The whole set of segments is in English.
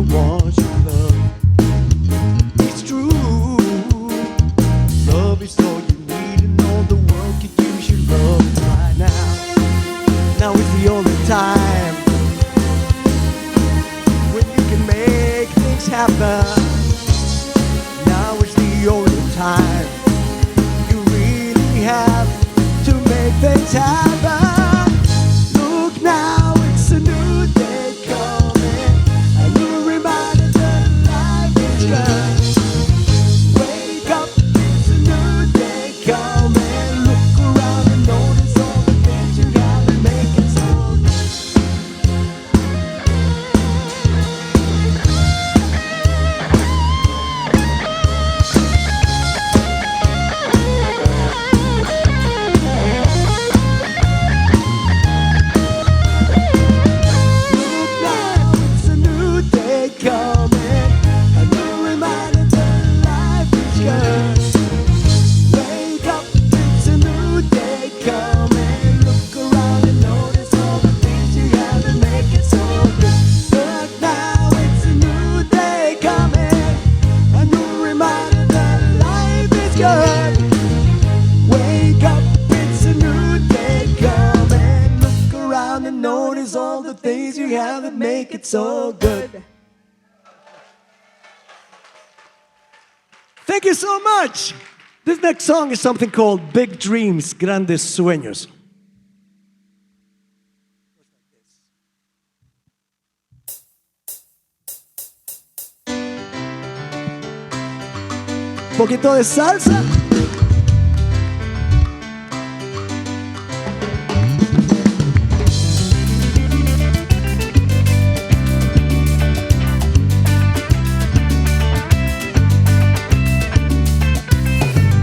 the ones you love. It's true. Love is all you need, and all the world could use your love right now. Now is the only time when you can make things happen. Now is the only time you really have to make things happen. Look now, it's a new day coming, and you're reminded that life is good. Wake up, it's a new day coming. Look around and notice all the things you have and make it so good. Look now, it's a new day coming, and you're reminded that life is good. Wake up, it's a new day coming. Look around and notice all the things you have and make it so good. Look now, it's a new day coming, and you're reminded that life is good. Wake up, it's a new day coming. Look around and notice all the things you have that make it so good. Thank you so much. This next song is something called Big Dreams, Grandes Sueños. Poquito de salsa.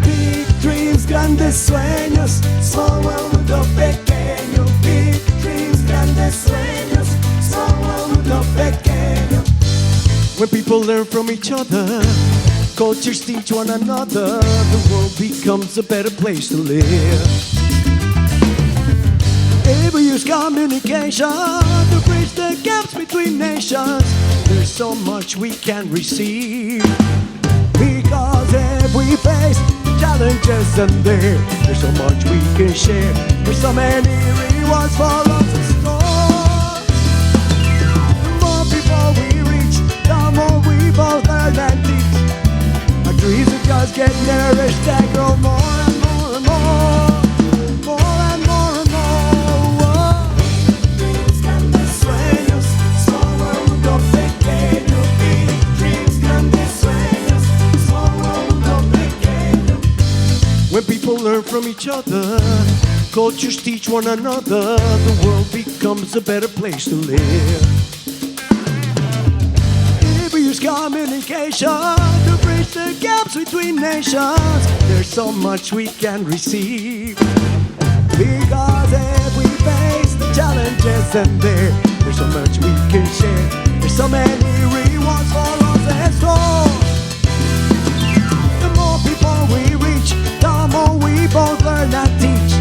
Big dreams, grandes sueños, small world, mundo pequeño. Big dreams, grandes sueños, small world, mundo pequeño. When people learn from each other, cultures teach one another, the world becomes a better place to live. If we use communication to bridge the gaps between nations, there's so much we can receive. Because if we face challenges and there's so much we can share. There's so many rewards for us in store. The more people we reach, the more we both learn and teach. Our dreams will just get nourished and grow more and more and more. More and more and more. Dreams, grandes sueños, small world, mundo pequeño. Big dreams, grandes sueños, small world, mundo pequeño. When people learn from each other, cultures teach one another, the world becomes a better place to live. If we use communication to bridge the gaps between nations, there's so much we can receive. Because if we face the challenges and there's so much we can share. There's so many rewards for us in store. The more people we reach, the more we both learn and teach.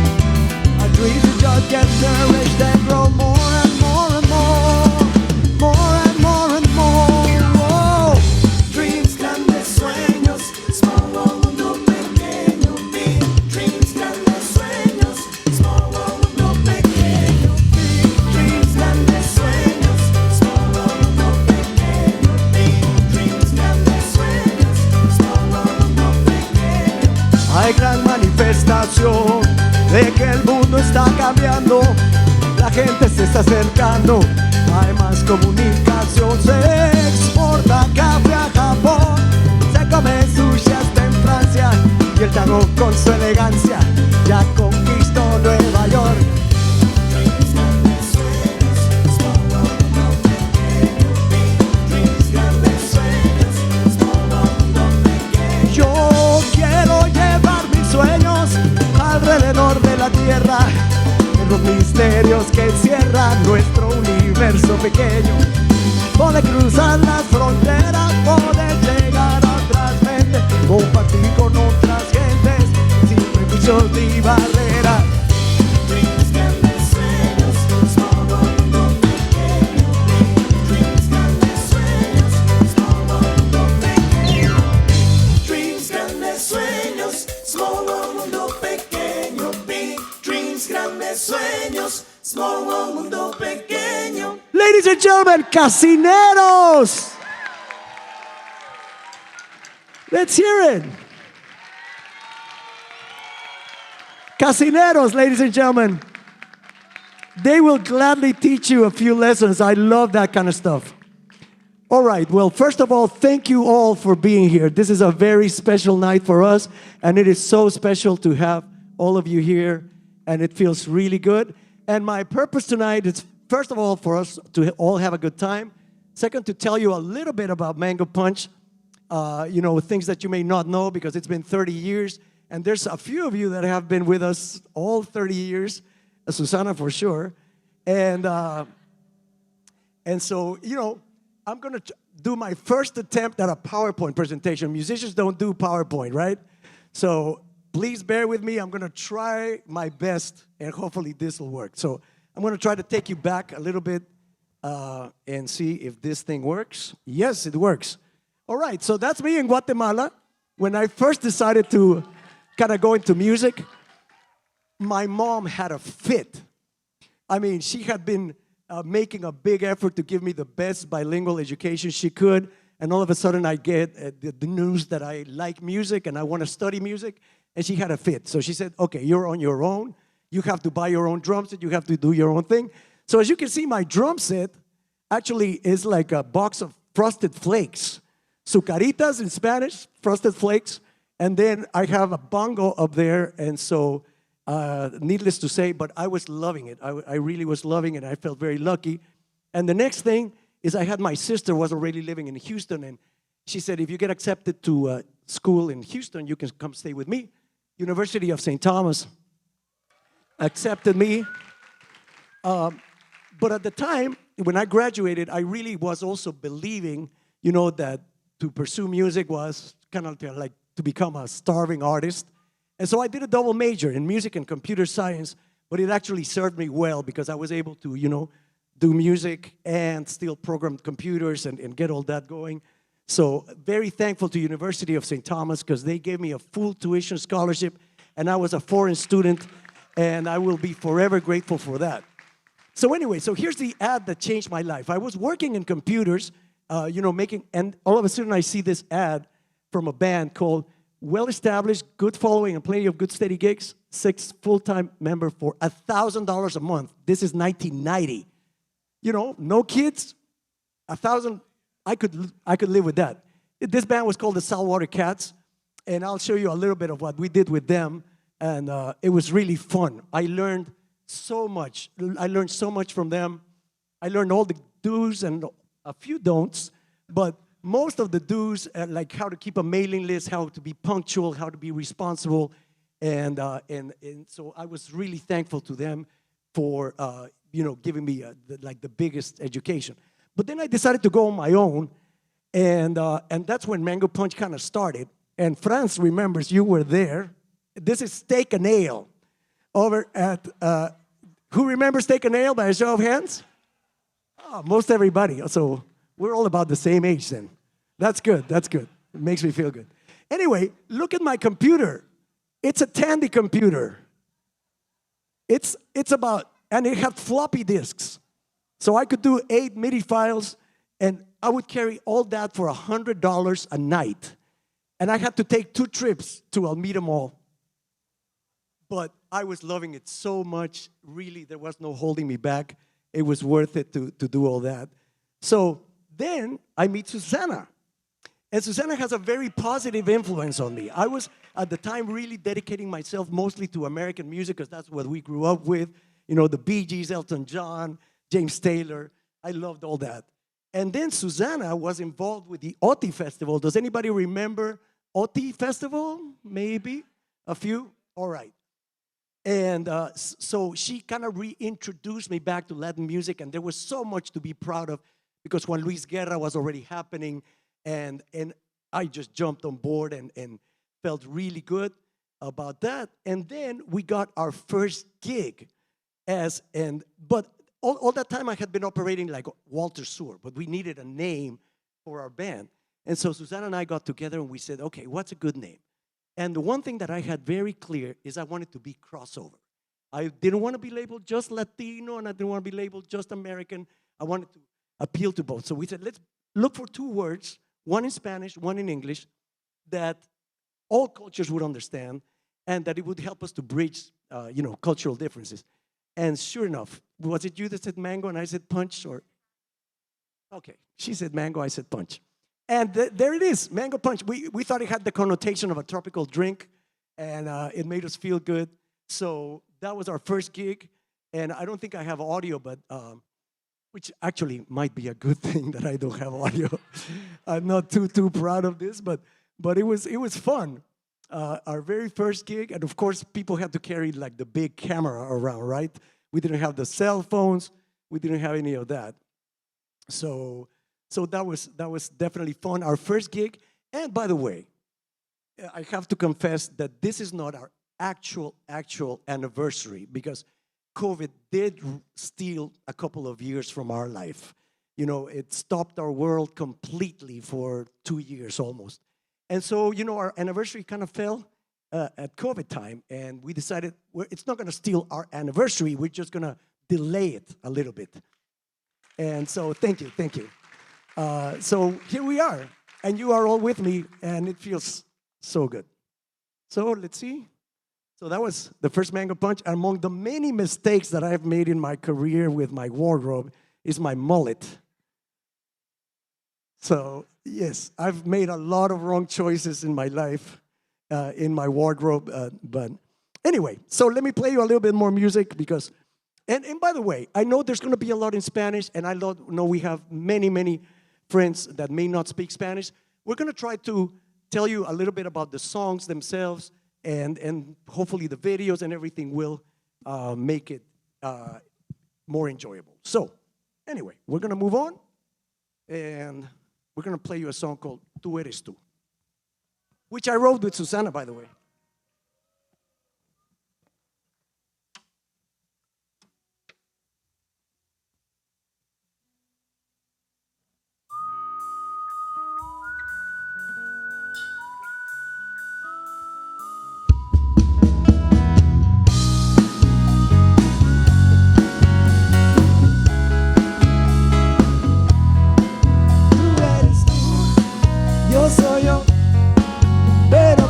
Our dreams will just get nourished and grow more and more and more. More and more and more. Dreams, grandes sueños, small world, mundo pequeño. Big dreams, grandes sueños, small world, mundo pequeño. Big dreams, grandes sueños, small world, mundo pequeño. Big dreams, grandes sueños, small world, mundo pequeño. Hay gran manifestación de que el mundo está cambiando, la gente se está acercando, hay más comunicación, se exporta café a Japón, se come sushi hasta en Francia, y el tango con su elegancia ya conquistó Nueva York. Yo quiero llevar mis sueños alrededor de la tierra, en los misterios que encierra nuestro universo pequeño. Poder cruzar las fronteras, poder llegar a otras mentes, compartir con otras gentes, sin prejuicios ni barreras. grandes sueños. Small world, mundo pequeño. Ladies and gentlemen, Casineros. Let's hear it. Casineros, ladies and gentlemen. They will gladly teach you a few lessons. I love that kind of stuff. All right, well, first of all, thank you all for being here. This is a very special night for us, and it is so special to have all of you here, and it feels really good. And my purpose tonight is, first of all, for us to all have a good time. Second, to tell you a little bit about Mango Punch, things that you may not know because it's been 30 years, and there's a few of you that have been with us all 30 years, Susana for sure, and so, I'm going to do my first attempt at a PowerPoint presentation. Musicians don't do PowerPoint, right? So please bear with me. I'm going to try my best, and hopefully this will work. So I'm going to try to take you back a little bit and see if this thing works. Yes, it works. All right, so that's me in Guatemala. When I first decided to kind of go into music, my mom had a fit. I mean, she had been making a big effort to give me the best bilingual education she could, and all of a sudden I get the news that I like music and I want to study music, and she had a fit. So she said, okay, you're on your own. You have to buy your own drum set. You have to do your own thing. So as you can see, my drum set actually is like a box of Frosted Flakes. Sucaritas in Spanish, Frosted Flakes, and then I have a bongo up there, and so needless to say, but I was loving it. I really was loving it. I felt very lucky. And the next thing is I had my sister was already living in Houston, and she said, if you get accepted to school in Houston, you can come stay with me. University of St. Thomas accepted me. But at the time, when I graduated, I really was also believing, that to pursue music was kind of like to become a starving artist. And so I did a double major in music and computer science, but it actually served me well because I was able to, do music and still program computers and get all that going. So very thankful to University of St. Thomas because they gave me a full tuition scholarship, and I was a foreign student, and I will be forever grateful for that. So anyway, so here's the ad that changed my life. I was working in computers, and all of a sudden I see this ad from a band called Well-Established, Good Following, and Plenty of Good Steady Gigs, 6 full-time member for $1,000 a month. This is 1990. No kids, 1,000, I could live with that. This band was called the Saltwater Cats, and I'll show you a little bit of what we did with them, and it was really fun. I learned so much. I learned so much from them. I learned all the do's and a few don'ts, but most of the do's, like how to keep a mailing list, how to be punctual, how to be responsible, and so I was really thankful to them for giving me the biggest education. But then I decided to go on my own, and that's when Mango Punch kind of started. And Franz remembers you were there. This is Steak and Ale over at. Who remembers Steak and Ale by a show of hands? Oh, most everybody. So we're all about the same age then. That's good. That's good. It makes me feel good. Anyway, look at my computer. It's a Tandy computer. It's about, and it had floppy disks. So I could do 8 MIDI files, and I would carry all that for $100 a night. And I had to take 2 trips to Alameda Mall. But I was loving it so much. Really, there was no holding me back. It was worth it to do all that. So then I meet Susana. And Susana has a very positive influence on me. I was, at the time, really dedicating myself mostly to American music because that's what we grew up with. The Bee Gees, Elton John, James Taylor. I loved all that. And then Susana was involved with the OTI Festival. Does anybody remember OTI Festival? Maybe? A few? All right. And so she kind of reintroduced me back to Latin music, and there was so much to be proud of because Juan Luis Guerra was already happening, and I just jumped on board and felt really good about that. And then we got our first gig but all that time I had been operating like Walter Suhr, but we needed a name for our band. And so Susana and I got together and we said, okay, what's a good name? And the one thing that I had very clear is I wanted to be crossover. I didn't want to be labeled just Latino, and I didn't want to be labeled just American. I wanted to appeal to both. So we said, let's look for two words, one in Spanish, one in English, that all cultures would understand, and that it would help us to bridge, cultural differences. And sure enough, was it you that said mango and I said punch? Or okay, she said mango, I said punch. And there it is, mango punch. We thought it had the connotation of a tropical drink, and it made us feel good. So that was our first gig, and I don't think I have audio, but which actually might be a good thing that I don't have audio. I'm not too proud of this, but it was fun. Our very first gig, and of course, people had to carry like the big camera around, right? We didn't have the cell phones. We didn't have any of that. So that was definitely fun. Our first gig, and by the way, I have to confess that this is not our actual anniversary, because COVID did steal a couple of years from our life. It stopped our world completely for 2 years almost. And so, our anniversary kind of fell at COVID time, and we decided it's not going to steal our anniversary. We're just going to delay it a little bit. And so, thank you. So here we are, and you are all with me, and it feels so good. So let's see. So that was the first Mango Punch. Among the many mistakes that I've made in my career with my wardrobe is my mullet. So yes, I've made a lot of wrong choices in my life, in my wardrobe. But anyway, so let me play you a little bit more music because, and by the way, I know there's going to be a lot in Spanish, and I know we have many friends that may not speak Spanish. We're going to try to tell you a little bit about the songs themselves, and hopefully the videos and everything will make it more enjoyable. So anyway, we're going to move on, and we're going to play you a song called Tú Eres Tú, which I wrote with Susana, by the way.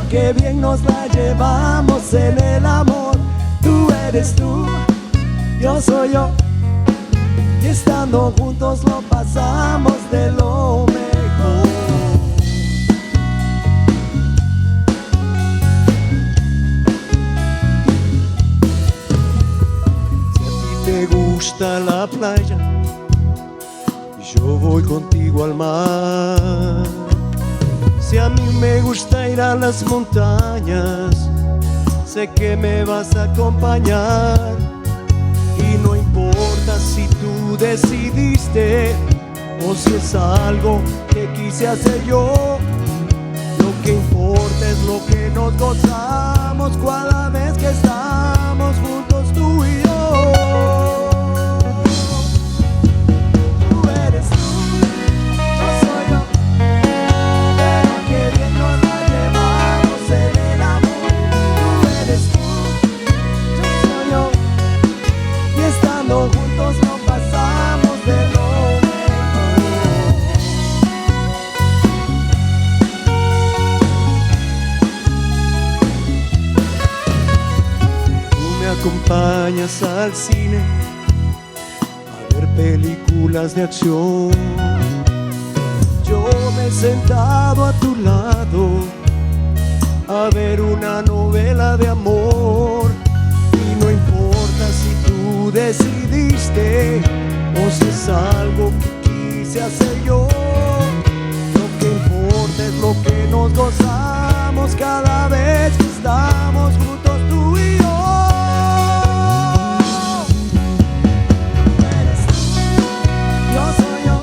Qué bien nos la llevamos en el amor. Tú eres tú, yo soy yo. Y estando juntos lo pasamos de lo mejor. Si a ti te gusta la playa, yo voy contigo al mar. Si a mí me gusta ir a las montañas, sé que me vas a acompañar. Y no importa si tú decidiste o si es algo que quise hacer yo. Lo que importa es lo que nos gozamos cada vez que estamos juntos tú y yo. Tú eres tú, yo soy yo. Juntos no pasamos de lo mejor. Tú me acompañas al cine a ver películas de acción. Yo me he sentado a tu lado a ver una novela de amor. Y no importa si tú decidiste o si es algo que quise hacer yo. Lo que importa es lo que nos gozamos cada vez que estamos juntos tú y yo. Tú eres tú, yo soy yo,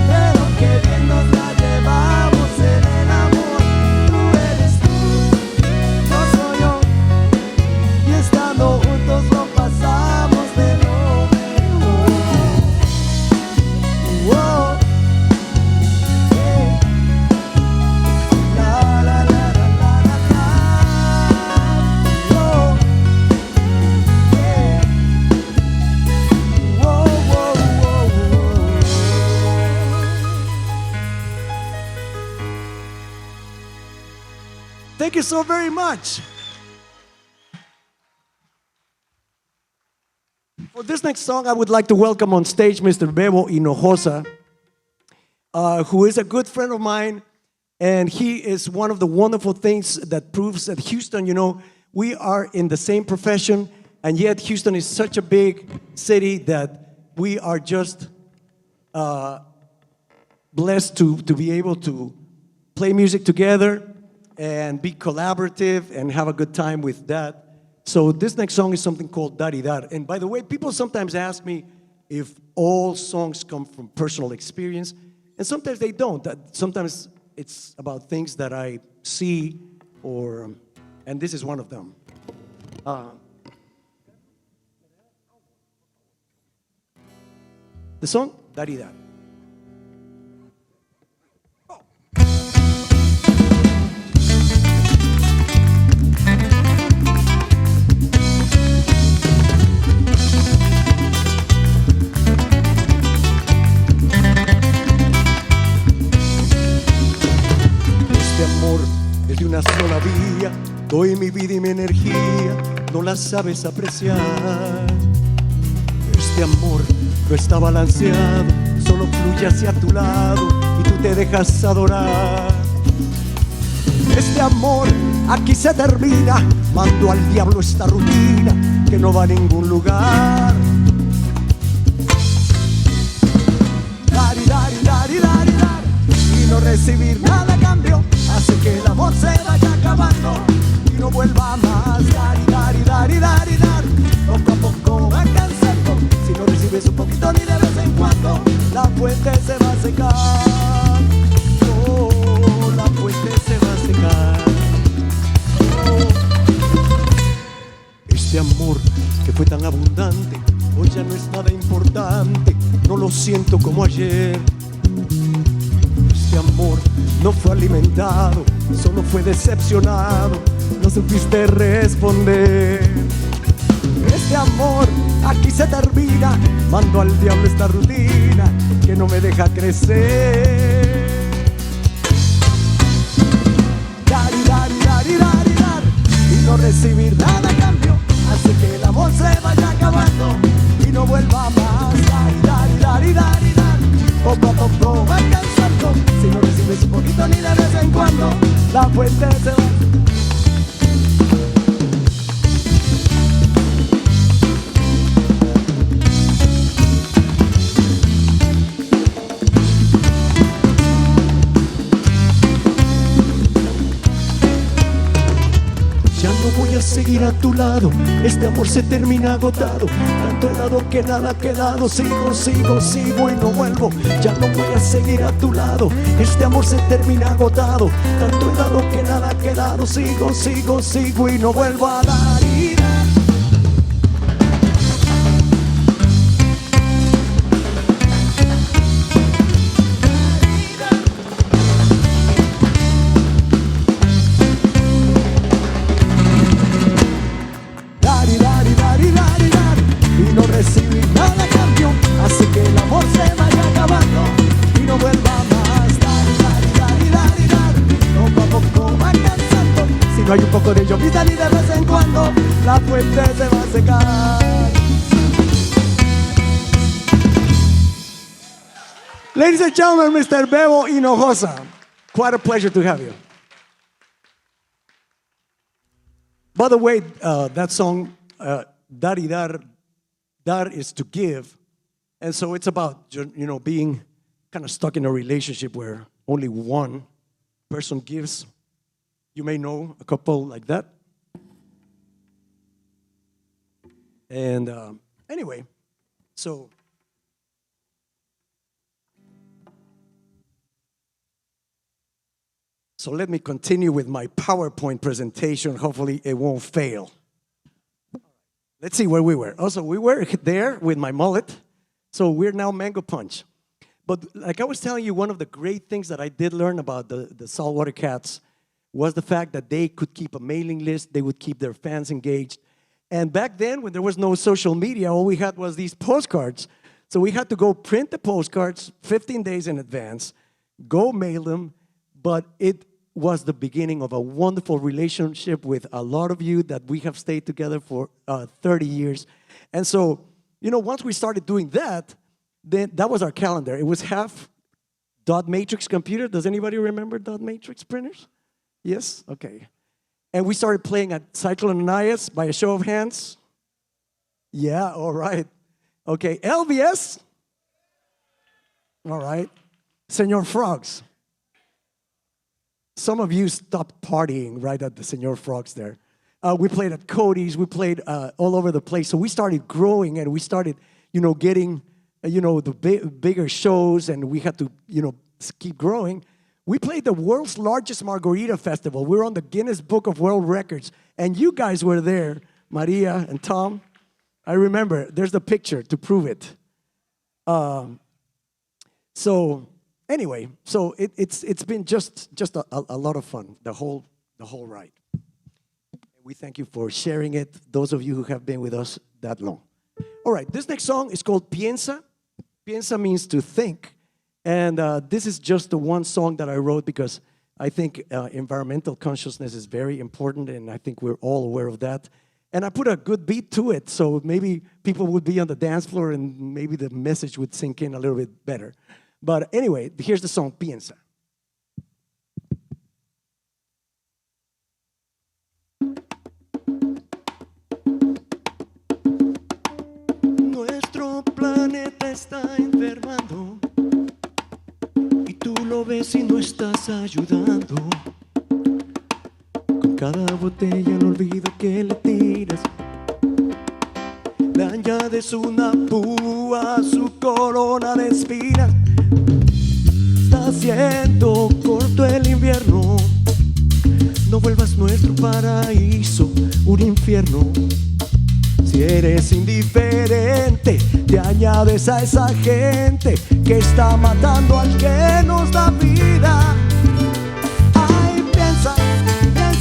pero qué bien nos la llevamos en el amor. Tú eres tú, yo soy yo, y estando juntos lo pasamos de lo mejor. Thank you so very much. For this next song, I would like to welcome on stage Mr. Bebo Hinojosa, who is a good friend of mine, and he is one of the wonderful things that proves that Houston, you know, we are in the same profession, and yet Houston is such a big city that we are just blessed to be able to play music together and be collaborative and have a good time with that. So this next song is something called Dari Dar. And by the way, people sometimes ask me if all songs come from personal experience, and sometimes they don't. Sometimes it's about things that I see, and this is one of them. The song, Dari Dar. Es de una sola vía, doy mi vida y mi energía, no la sabes apreciar. Este amor no está balanceado, solo fluye hacia tu lado y tú te dejas adorar. Este amor aquí se termina, mando al diablo esta rutina que no va a ningún lugar. Dari, dari, dari, dari, dar, y no recibir nada a cambio hace que el amor se vaya acabando y no vuelva más. Dari, dari, dari, dari, dar, poco a poco va cansando. Si no recibes un poquito ni de vez en cuando, la fuente se va a secar. Oh, la fuente se va a secar. Oh. Este amor que fue tan abundante, hoy ya no es nada importante, no lo siento como ayer. Este amor no fue alimentado, solo fue decepcionado, no supiste responder. Este amor aquí se termina, mando al diablo esta rutina que no me deja crecer. Dar y dar y dar y dar y dar, y no recibir nada a cambio, hace que el amor se vaya acabando y no vuelva más. Dar y dar y dar y dar y dar, poco a poco va cansando. Si no recibes un poquito ni de vez en cuando, la fuente se va. Ya no voy a seguir a tu lado, este amor se termina agotado. Tanto he dado que nada ha quedado, sigo, sigo, sigo y no vuelvo. Ya no voy a seguir a tu lado, este amor se termina agotado. Tanto he dado que nada ha quedado, sigo, sigo, sigo y no vuelvo a dar y dar. Recibir nada a cambio hace que el amor se vaya acabando y no vuelva más. Dar y dar y dar y dar y dar, poco a poco va cansando. Si no hay un poco de llovizna ni de vez en cuando, la fuente se va a secar. Ladies and gentlemen, Mr. Bebo Hinojosa, quite a pleasure to have you. By the way, that song, Dar y Dar, Dar is to give, and so it's about, you know, being kind of stuck in a relationship where only one person gives. You may know a couple like that. And anyway, so let me continue with my PowerPoint presentation. Hopefully it won't fail. Let's see where we were. Also, we were there with my mullet, so we're now Mango Punch. But like I was telling you, one of the great things that I did learn about the Saltwater Cats was the fact that they could keep a mailing list, they would keep their fans engaged. And back then, when there was no social media, all we had was these postcards. So we had to go print the postcards 15 days in advance, go mail them, but it was the beginning of a wonderful relationship with a lot of you that we have stayed together for 30 years. And so, once we started doing that, then that was our calendar. It was half dot matrix computer. Does anybody remember dot matrix printers? Yes? Okay. And we started playing at Cyclone Ananias by a show of hands. Yeah, all right. Okay, LVS. All right. Senor Frogs. Some of you stopped partying right at the Senor Frogs there. We played at Cody's. We played all over the place. So we started growing, and we started, getting, the bigger shows, and we had to, keep growing. We played the world's largest margarita festival. We were on the Guinness Book of World Records, and you guys were there, Maria and Tom. I remember. There's the picture to prove it. So anyway, so it's been just a lot of fun, the whole ride. We thank you for sharing it, those of you who have been with us that long. All right, this next song is called Piensa. Piensa means to think. And this is just the one song that I wrote because I think environmental consciousness is very important, and I think we're all aware of that. And I put a good beat to it, so maybe people would be on the dance floor and maybe the message would sink in a little bit better. But anyway, here's the song, Piensa. Nuestro planeta está enfermando y tú lo ves y no estás ayudando. Con cada botella al olvido que le tiras, le añades una púa a su corona de espinas. Está haciendo corto el invierno, no vuelvas nuestro paraíso un infierno. Si eres indiferente, te añades a esa gente que está matando al que nos da vida. Ay, piensa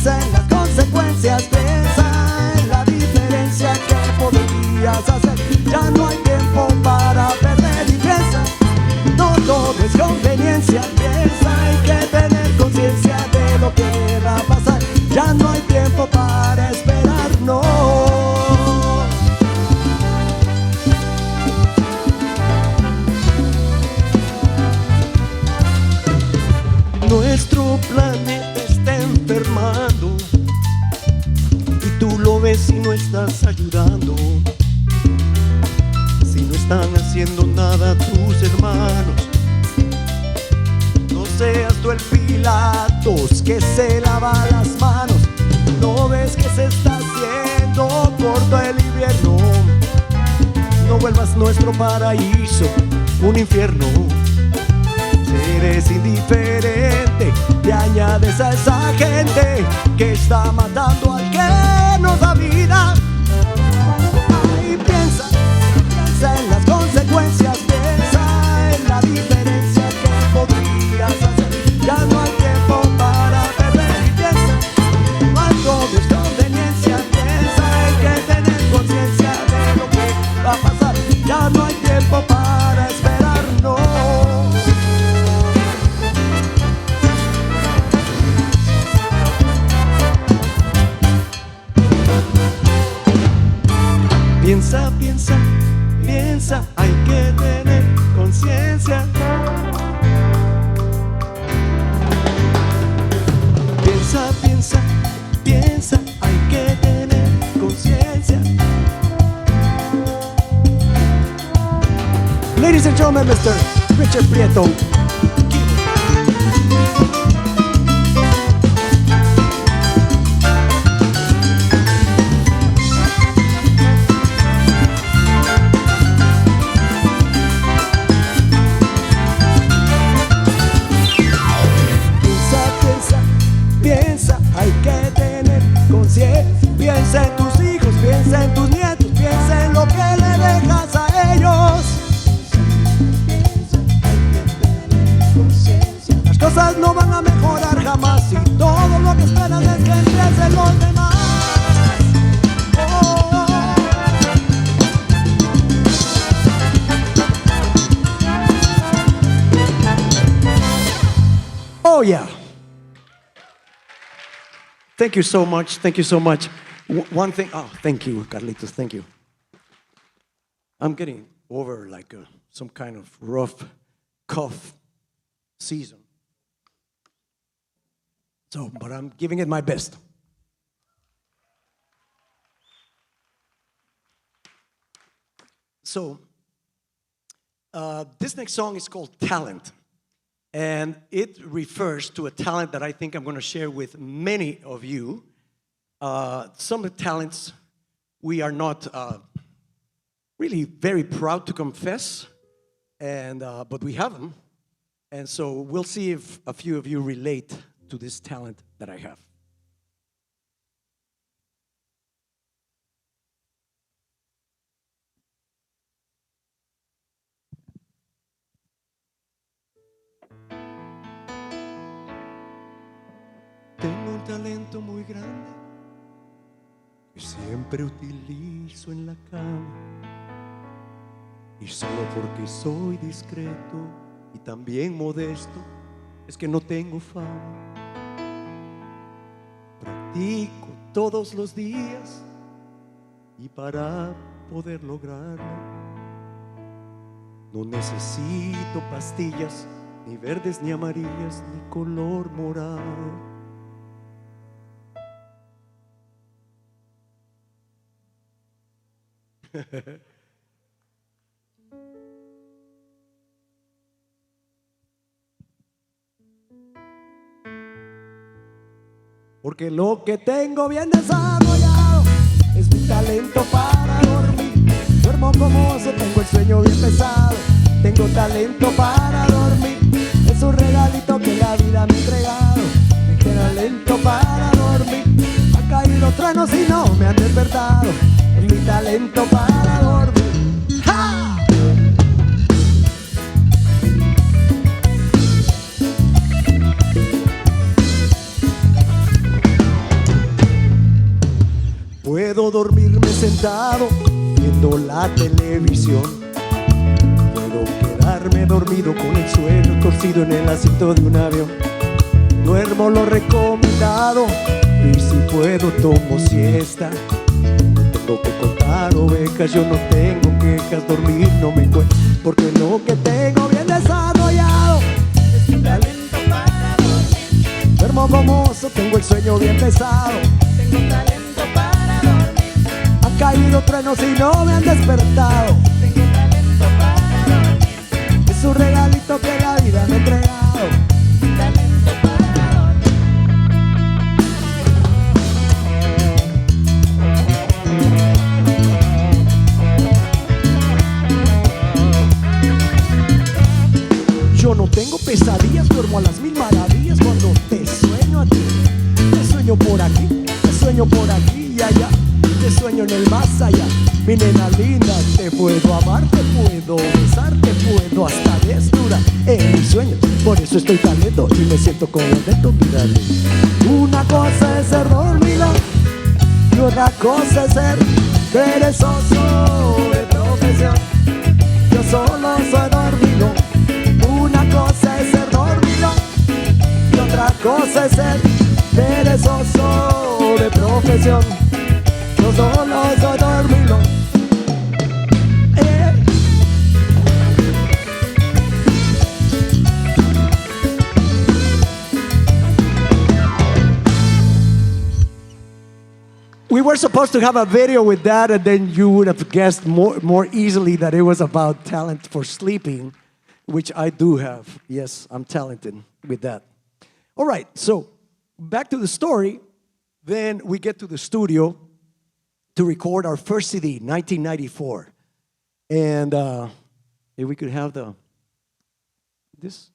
en las consecuencias, piensa en la diferencia que podrías hacer. Ya no hay tiempo para perder y piensa, no todo es conveniencia. Piensa, hay que tener conciencia de lo que va a pasar. Ya no hay tiempo para esperar, no. Nuestro planeta está enfermando y tú lo ves y no estás ayudando. Si no están haciendo nada tus hermanos, no seas tú el Pilatos que se lava las manos. No ves que se está haciendo corto el invierno, no vuelvas nuestro paraíso un infierno. Eres indiferente, te añades a esa gente que está matando al que nos da vida. Ay, piensa en las consecuencias, piensa en la diferencia que podrías hacer. Ya no hay tiempo para perder y piensa, no hay todo es conveniencia. Piensa, hay que tener conciencia de lo que va a pasar. Ya no hay tiempo para esperar, no. Piensa, piensa, piensa, hay que tener conciencia. Piensa, piensa, piensa, hay que tener conciencia. Ladies and gentlemen, Mr. Richard Prieto. Piensa en tus hijos, piensa en tus nietos, piensa en lo que le dejas a ellos. Las cosas no van a mejorar jamás y todo lo que esperan es que empiecen los demás. Oh yeah. Thank you so much. Thank you so much. One thing. Oh, thank you, Carlitos. Thank you. I'm getting over like some kind of rough cough season. So, but I'm giving it my best. So, this next song is called Talent. And it refers to a talent that I think I'm going to share with many of you. Some of the talents we are not really very proud to confess, and but we have them. And so we'll see if a few of you relate to this talent that I have. Tengo un talento muy grande que siempre utilizo en la cama, y solo porque soy discreto y también modesto es que no tengo fama. Practico todos los días y para poder lograrlo no necesito pastillas, ni verdes ni amarillas, ni color morado. Porque lo que tengo bien desarrollado es mi talento para dormir. Duermo como oso, tengo el sueño bien pesado. Tengo talento para dormir. Es un regalito que la vida me ha entregado. Tengo talento para dormir. Han caído truenos y no me han despertado. Es mi talento para dormir. ¡Ja! Puedo dormirme sentado viendo la televisión. Puedo quedarme dormido con el suelo torcido en el asiento de un avión. Duermo lo recomendado y si puedo tomo siesta. No tengo que contar ovejas, yo no tengo quejas, dormir no me cuesta. Porque lo que tengo bien desarrollado es mi talento para dormir. Duermo como oso, tengo el sueño bien pesado. Tengo talento para dormir. Han caído truenos y no me han despertado. Tengo talento para dormir. Es un regalito que la vida me ha entregado. Talento para dormir. Yo no tengo pesadillas, duermo a las mil maravillas cuando te sueño a ti. Te sueño por aquí, te sueño por aquí y allá. Te sueño en el más allá. Mi nena linda, te puedo amar, te puedo besar, te puedo hasta desnudar en mis sueños. Por eso estoy tan lento y me siento contento, mírale. Una cosa es ser dormido y otra cosa es ser perezoso de profesión. Yo solo soy dormido. Una cosa es ser dormido y otra cosa es ser perezoso de profesión. Yo solo soy dormido. We were supposed to have a video with that, and then you would have guessed more easily that it was about talent for sleeping, which I do have. Yes, I'm talented with that. All right, so back to the story. Then we get to the studio to record our first CD, 1994. And if we could have this.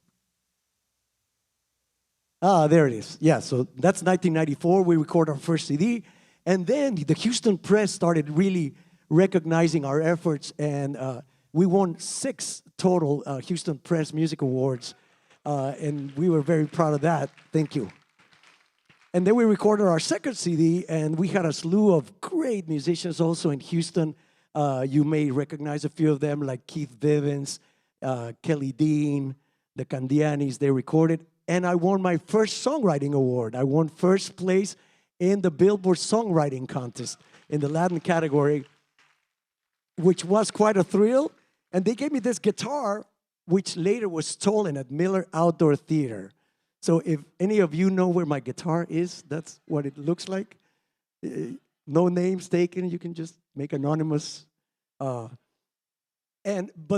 There it is. Yeah, so that's 1994. We record our first CD. And then the Houston Press started really recognizing our efforts, and we won 6 total Houston Press Music Awards, and we were very proud of that. Thank you. And then we recorded our second CD, and we had a slew of great musicians also in Houston. You may recognize a few of them, like Keith Vivens, Kelly Dean, the Candianis. They recorded, and I won my first songwriting award. I won first place in the Billboard Songwriting Contest in the Latin category, which was quite a thrill. And they gave me this guitar, which later was stolen at Miller Outdoor Theater. So if any of you know where my guitar is, that's what it looks like. No names taken. You can just make anonymous. But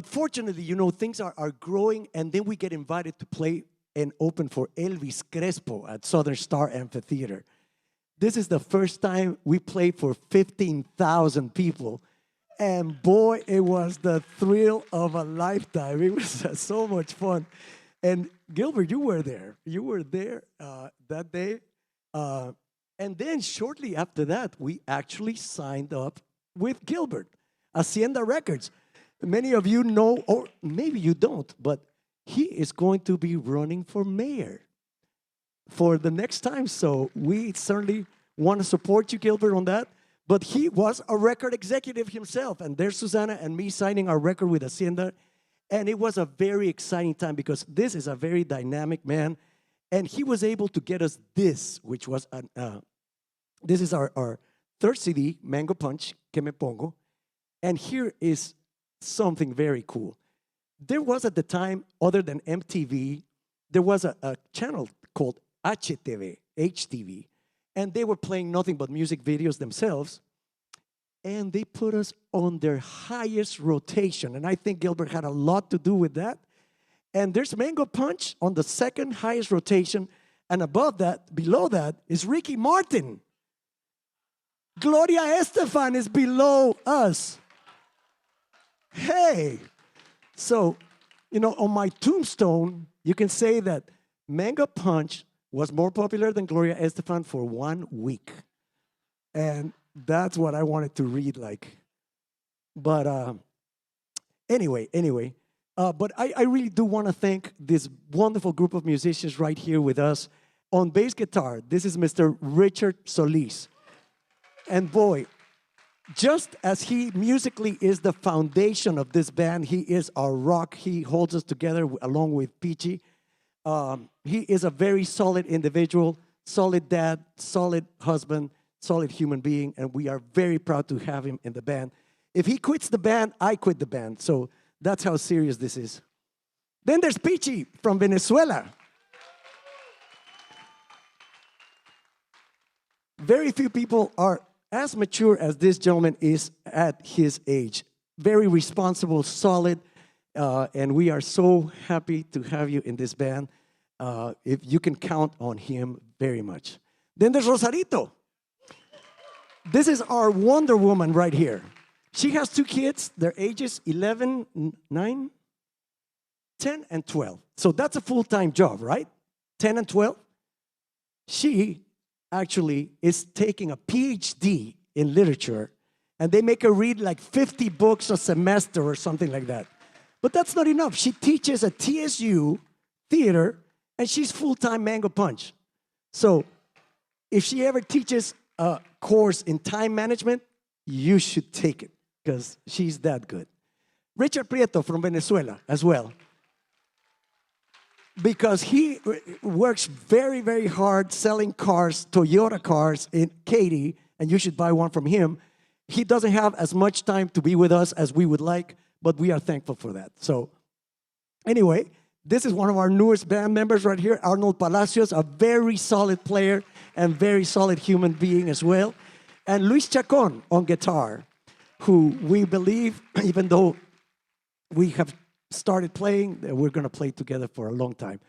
fortunately, things are growing, and then we get invited to play and open for Elvis Crespo at Southern Star Amphitheater. This is the first time we played for 15,000 people. And boy, it was the thrill of a lifetime. It was so much fun. And Gilbert, you were there. You were there that day. And then shortly after that, we actually signed up with Gilbert, Hacienda Records. Many of you know, or maybe you don't, but he is going to be running for mayor for the next time. So we certainly want to support you, Gilbert, on that. But he was a record executive himself. And there's Susana and me signing our record with Hacienda. And it was a very exciting time because this is a very dynamic man. And he was able to get us this, which was, this is our third CD, Mango Punch, Que Me Pongo. And here is something very cool. There was at the time, other than MTV, there was a channel called HTV, and they were playing nothing but music videos themselves, and they put us on their highest rotation, and I think Gilbert had a lot to do with that. And there's Mango Punch on the second highest rotation, and above that, below that, is Ricky Martin. Gloria Estefan is below us. Hey, so, on my tombstone, you can say that Mango Punch was more popular than Gloria Estefan for 1 week. And that's what I wanted to read like. But anyway, but I really do want to thank this wonderful group of musicians right here with us. On bass guitar, this is Mr. Richard Solis. And boy, just as he musically is the foundation of this band, he is our rock. He holds us together along with Peachy. He is a very solid individual, solid dad, solid husband, solid human being, and we are very proud to have him in the band. If he quits the band, I quit the band. So that's how serious this is. Then there's Peachy from Venezuela. Very few people are as mature as this gentleman is at his age. Very responsible, solid, and we are so happy to have you in this band. If you can count on him very much. Then there's Rosarito. This is our Wonder Woman right here. She has 2 kids. Their ages 11, 9, 10, and 12. So that's a full-time job, right? 10 and 12. She actually is taking a PhD in literature, and they make her read like 50 books a semester or something like that. But that's not enough. She teaches at TSU theater, and she's full-time Mango Punch. So if she ever teaches a course in time management, you should take it because she's that good. Richard Prieto from Venezuela as well, because he works very, very hard selling cars, Toyota cars in Katy, and you should buy one from him. He doesn't have as much time to be with us as we would like, but we are thankful for that. So anyway, this is one of our newest band members right here, Arnold Palacios, a very solid player and very solid human being as well. And Luis Chacon on guitar, who we believe, even though we have started playing, we're going to play together for a long time.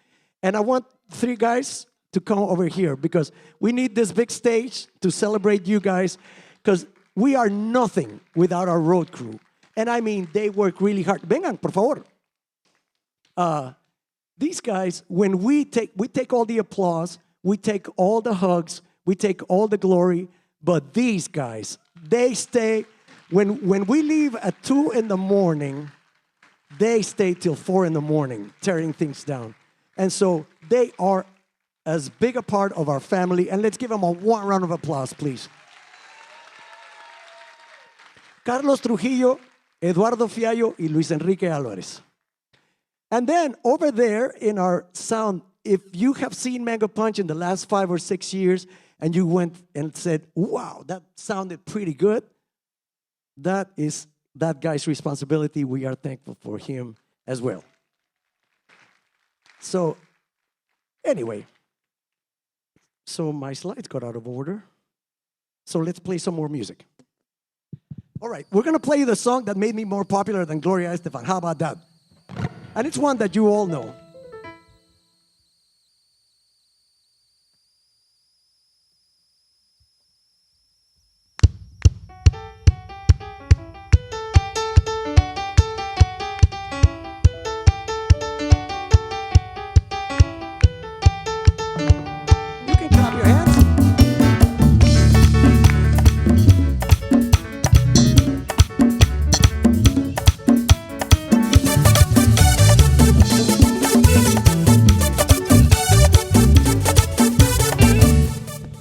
And I want 3 guys to come over here because we need this big stage to celebrate you guys, because we are nothing without our road crew. And I mean, they work really hard. Vengan, por favor. These guys, when we take all the applause, we take all the hugs, we take all the glory, but these guys, they stay, when we leave at 2 in the morning, they stay till 4 in the morning, tearing things down. And so they are as big a part of our family. And let's give them a one round of applause, please. Carlos Trujillo, Eduardo Fiallo, y Luis Enrique Álvarez. And then over there in our sound, if you have seen Mango Punch in the last 5 or 6 years, and you went and said, wow, that sounded pretty good, that is that guy's responsibility. We are thankful for him as well. So, anyway, so my slides got out of order. So let's play some more music. All right, we're gonna play the song that made me more popular than Gloria Estefan. How about that? And it's one that you all know. You can clap your hands.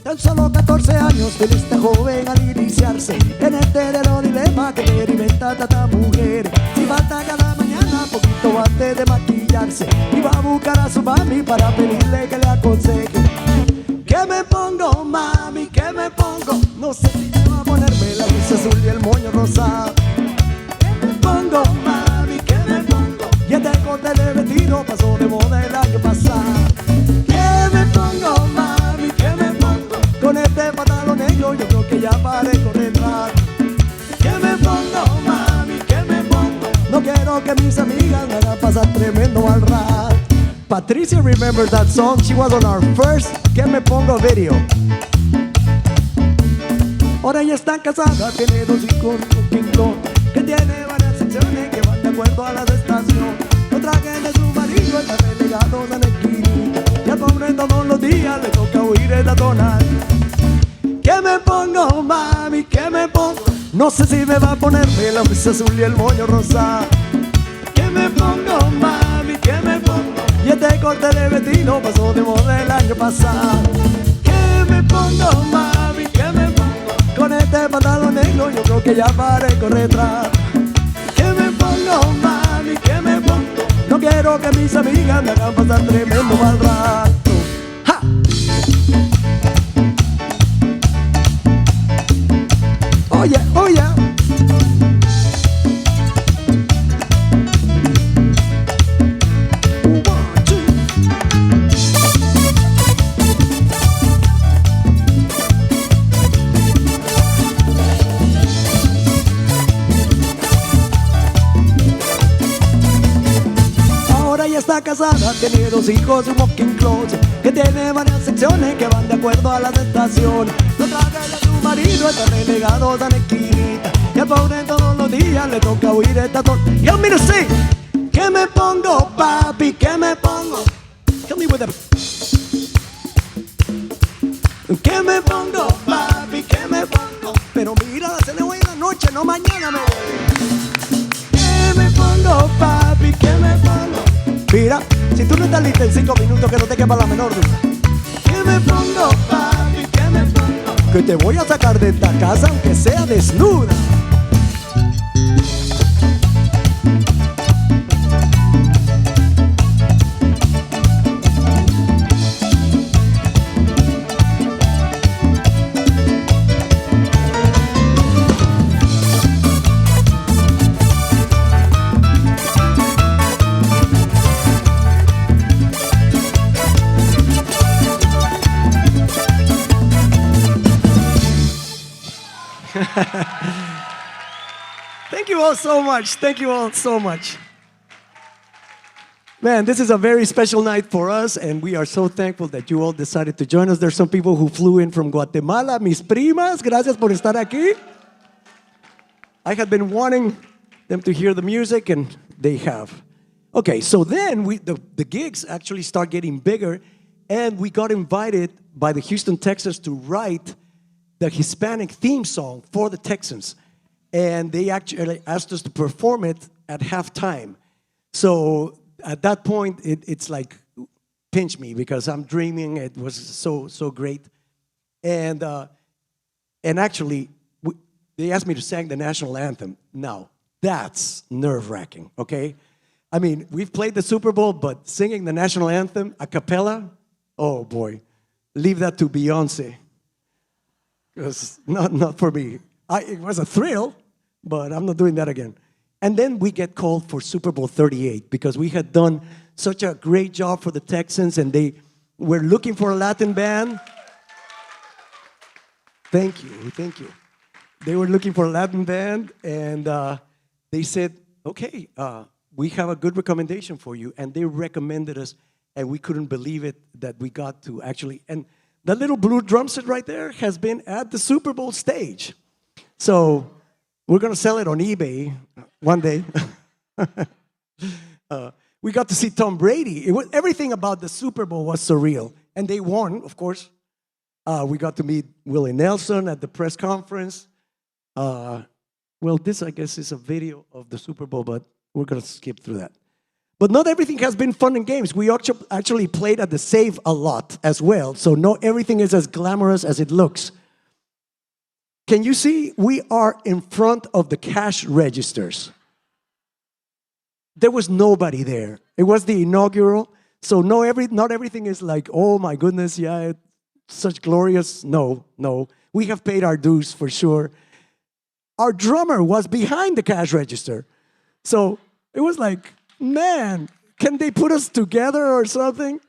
Tan solo 14 años tiene esta joven al iniciarse en este eterno dilema que experimenta tanta mujer. Si falta cada mañana, poquito antes de maquillarse, y va a buscar a su mami para pedirle que le aconseje. ¿Qué me pongo, mami? ¿Qué me pongo? No sé si me va a ponerme la luz azul y el moño rosado. ¿Qué me pongo, mami? ¿Qué me pongo? Y este corte de vestido pasó de moda el año pasado. ¿Qué me pongo, mami? ¿Qué me pongo? Con este pantalón negro yo creo que ya parezco retrato. ¿Qué me pongo, mami? ¿Qué me pongo? No quiero que mis amigas me hagan pasar tremendo mal rato. Patricia remembers that song. She was on our first ¿Qué me pongo? Video. Ahora ella está casada, tiene 2 hijos, un quinto, que tiene varias secciones que van de acuerdo a las estaciones. Los trajes de su marido están relegados en el esquina, y al pobre todos los días le toca huir el tonal. ¿Qué me pongo, mami? ¿Qué me pongo? No sé si me va a ponerme la blusa azul y el moño rosado. ¿Qué me pongo, mami? ¿Qué me pongo? Y este corte de vestido pasó de moda el año pasado. ¿Qué me pongo, mami? ¿Qué me pongo? Con este pantalón negro yo creo que ya parezco retrato. ¿Qué me pongo, mami? ¿Qué me pongo? No quiero que mis amigas me hagan pasar tremendo mal rato. ¡Ja! Oye, oye. Está casada, tiene 2 hijos y un walking closet, que tiene varias secciones que van de acuerdo a las estaciones. Los trajes de su marido están relegados a la esquinita, y al pobre todos los días le toca huir esta torta. Y al menos sí, ¿qué me pongo, papi? ¿Qué me pongo? Tell me with them. ¿Qué me pongo, papi? ¿Qué me pongo? Pero mira, la cena hoy en la noche, no mañana me voy. ¿Qué me pongo, papi? ¿Qué me pongo? Mira, si tú no estás lista en 5 minutos, que no te quepa la menor duda. ¿Qué me pongo, papi? ¿Qué me pongo? Que te voy a sacar de esta casa aunque sea desnuda. Thank you all so much. Thank you all so much. Man, this is a very special night for us, and we are so thankful that you all decided to join us. There's some people who flew in from Guatemala. Mis primas, gracias por estar aquí. I had been wanting them to hear the music, and they have. Okay, so then the gigs actually start getting bigger, and we got invited by the Houston Texans to write the Hispanic theme song for the Texans. And they actually asked us to perform it at halftime. So at that point, it's like, pinch me, because I'm dreaming. It was so great. And actually, they asked me to sing the national anthem. Now, that's nerve-wracking, okay? I mean, we've played the Super Bowl, but singing the national anthem a cappella, oh boy, leave that to Beyonce. It was not for me. It was a thrill, but I'm not doing that again. And then we get called for Super Bowl 38 because we had done such a great job for the Texans, and they were looking for a Latin band. Thank you. They were looking for a Latin band, and they said, okay, we have a good recommendation for you. And they recommended us, and we couldn't believe it that we got to actually, and that little blue drum set right there has been at the Super Bowl stage. So we're going to sell it on eBay one day. We got to see Tom Brady. Everything about the Super Bowl was surreal. And they won, of course. We got to meet Willie Nelson at the press conference. Well, this, I guess, is a video of the Super Bowl, but we're going to skip through that. But not everything has been fun and games. We actually played at the Save a lot as well. So not everything is as glamorous as it looks. Can you see? We are in front of the cash registers. There was nobody there. It was the inaugural. So not everything is like, oh my goodness, yeah, such glorious. No. We have paid our dues for sure. Our drummer was behind the cash register. So it was like, man, can they put us together or something?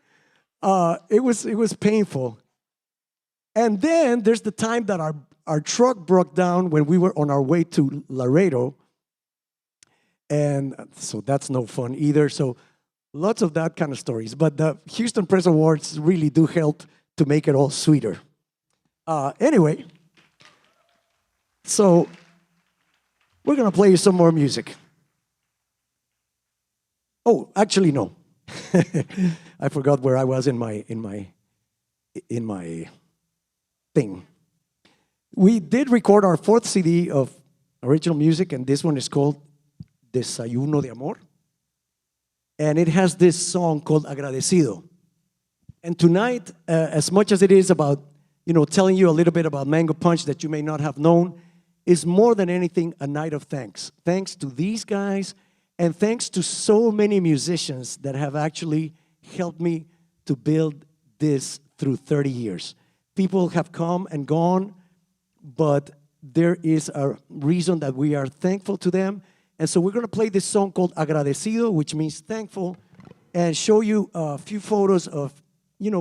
It was painful. And then there's the time that our truck broke down when we were on our way to Laredo. And so that's no fun either. So lots of that kind of stories. But the Houston Press Awards really do help to make it all sweeter. Anyway, so we're going to play you some more music. Oh, actually, no. I forgot where I was in my thing. We did record our 4th CD of original music, and this one is called Desayuno de Amor. And it has this song called Agradecido. And tonight, as much as it is about, telling you a little bit about Mango Punch that you may not have known, is more than anything a night of thanks. Thanks to these guys, and thanks to so many musicians that have actually helped me to build this through 30 years. People have come and gone, but there is a reason that we are thankful to them. And so we're going to play this song called Agradecido, which means thankful, and show you a few photos of,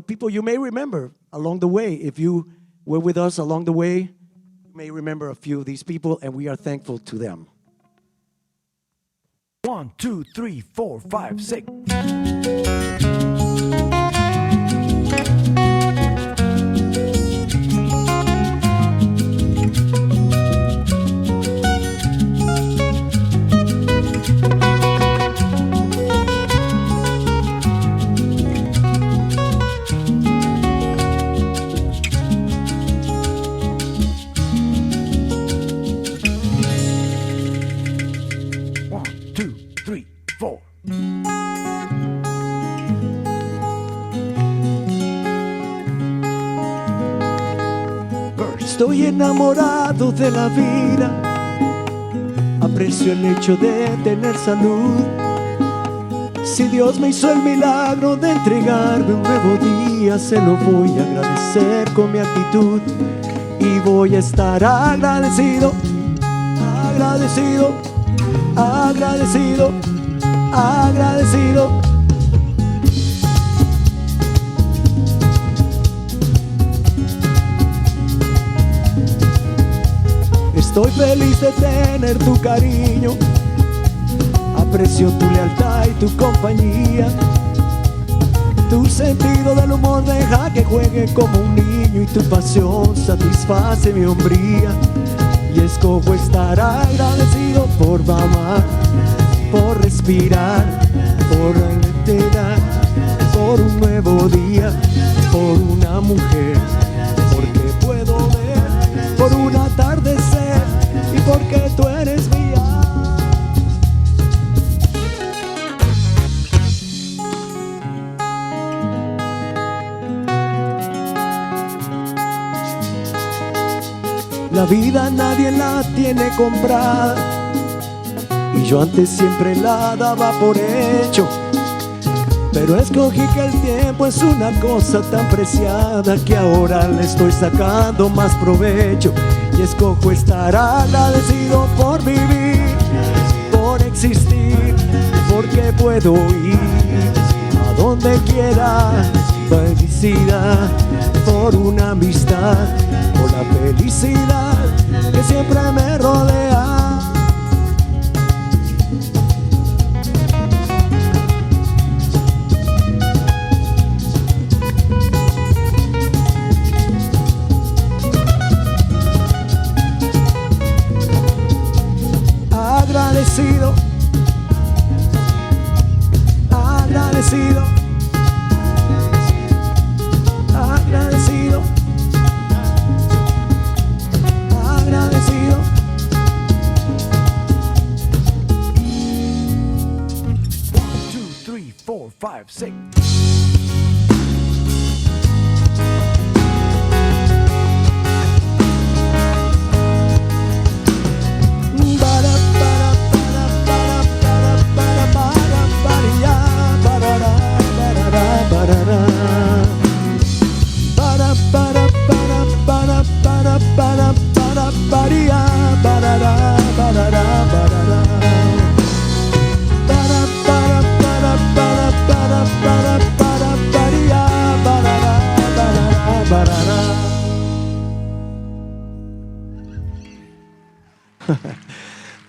people you may remember along the way. If you were with us along the way, you may remember a few of these people, and we are thankful to them. 1, 2, 3, 4, 5, 6. Estoy enamorado de la vida, aprecio el hecho de tener salud. Si Dios me hizo el milagro de entregarme un nuevo día, se lo voy a agradecer con mi actitud. Y voy a estar agradecido, agradecido, agradecido, agradecido. Estoy feliz de tener tu cariño, aprecio tu lealtad y tu compañía. Tu sentido del humor deja que juegue como un niño, y tu pasión satisface mi hombría. Y escojo estar agradecido por amar, por respirar, por la identidad, por un nuevo día, por una mujer, porque puedo ver, por un atardecer, y porque tú eres mía. La vida nadie la tiene comprada, y yo antes siempre la daba por hecho. Pero escogí que el tiempo es una cosa tan preciada que ahora le estoy sacando más provecho. Y escojo estar agradecido por vivir, por existir, porque puedo ir a donde quiera. Felicidad por una amistad, por la felicidad que siempre me rodea. Agradecido, agradecido, agradecido, agradecido. 1, 2, 3, 4, 5, 6.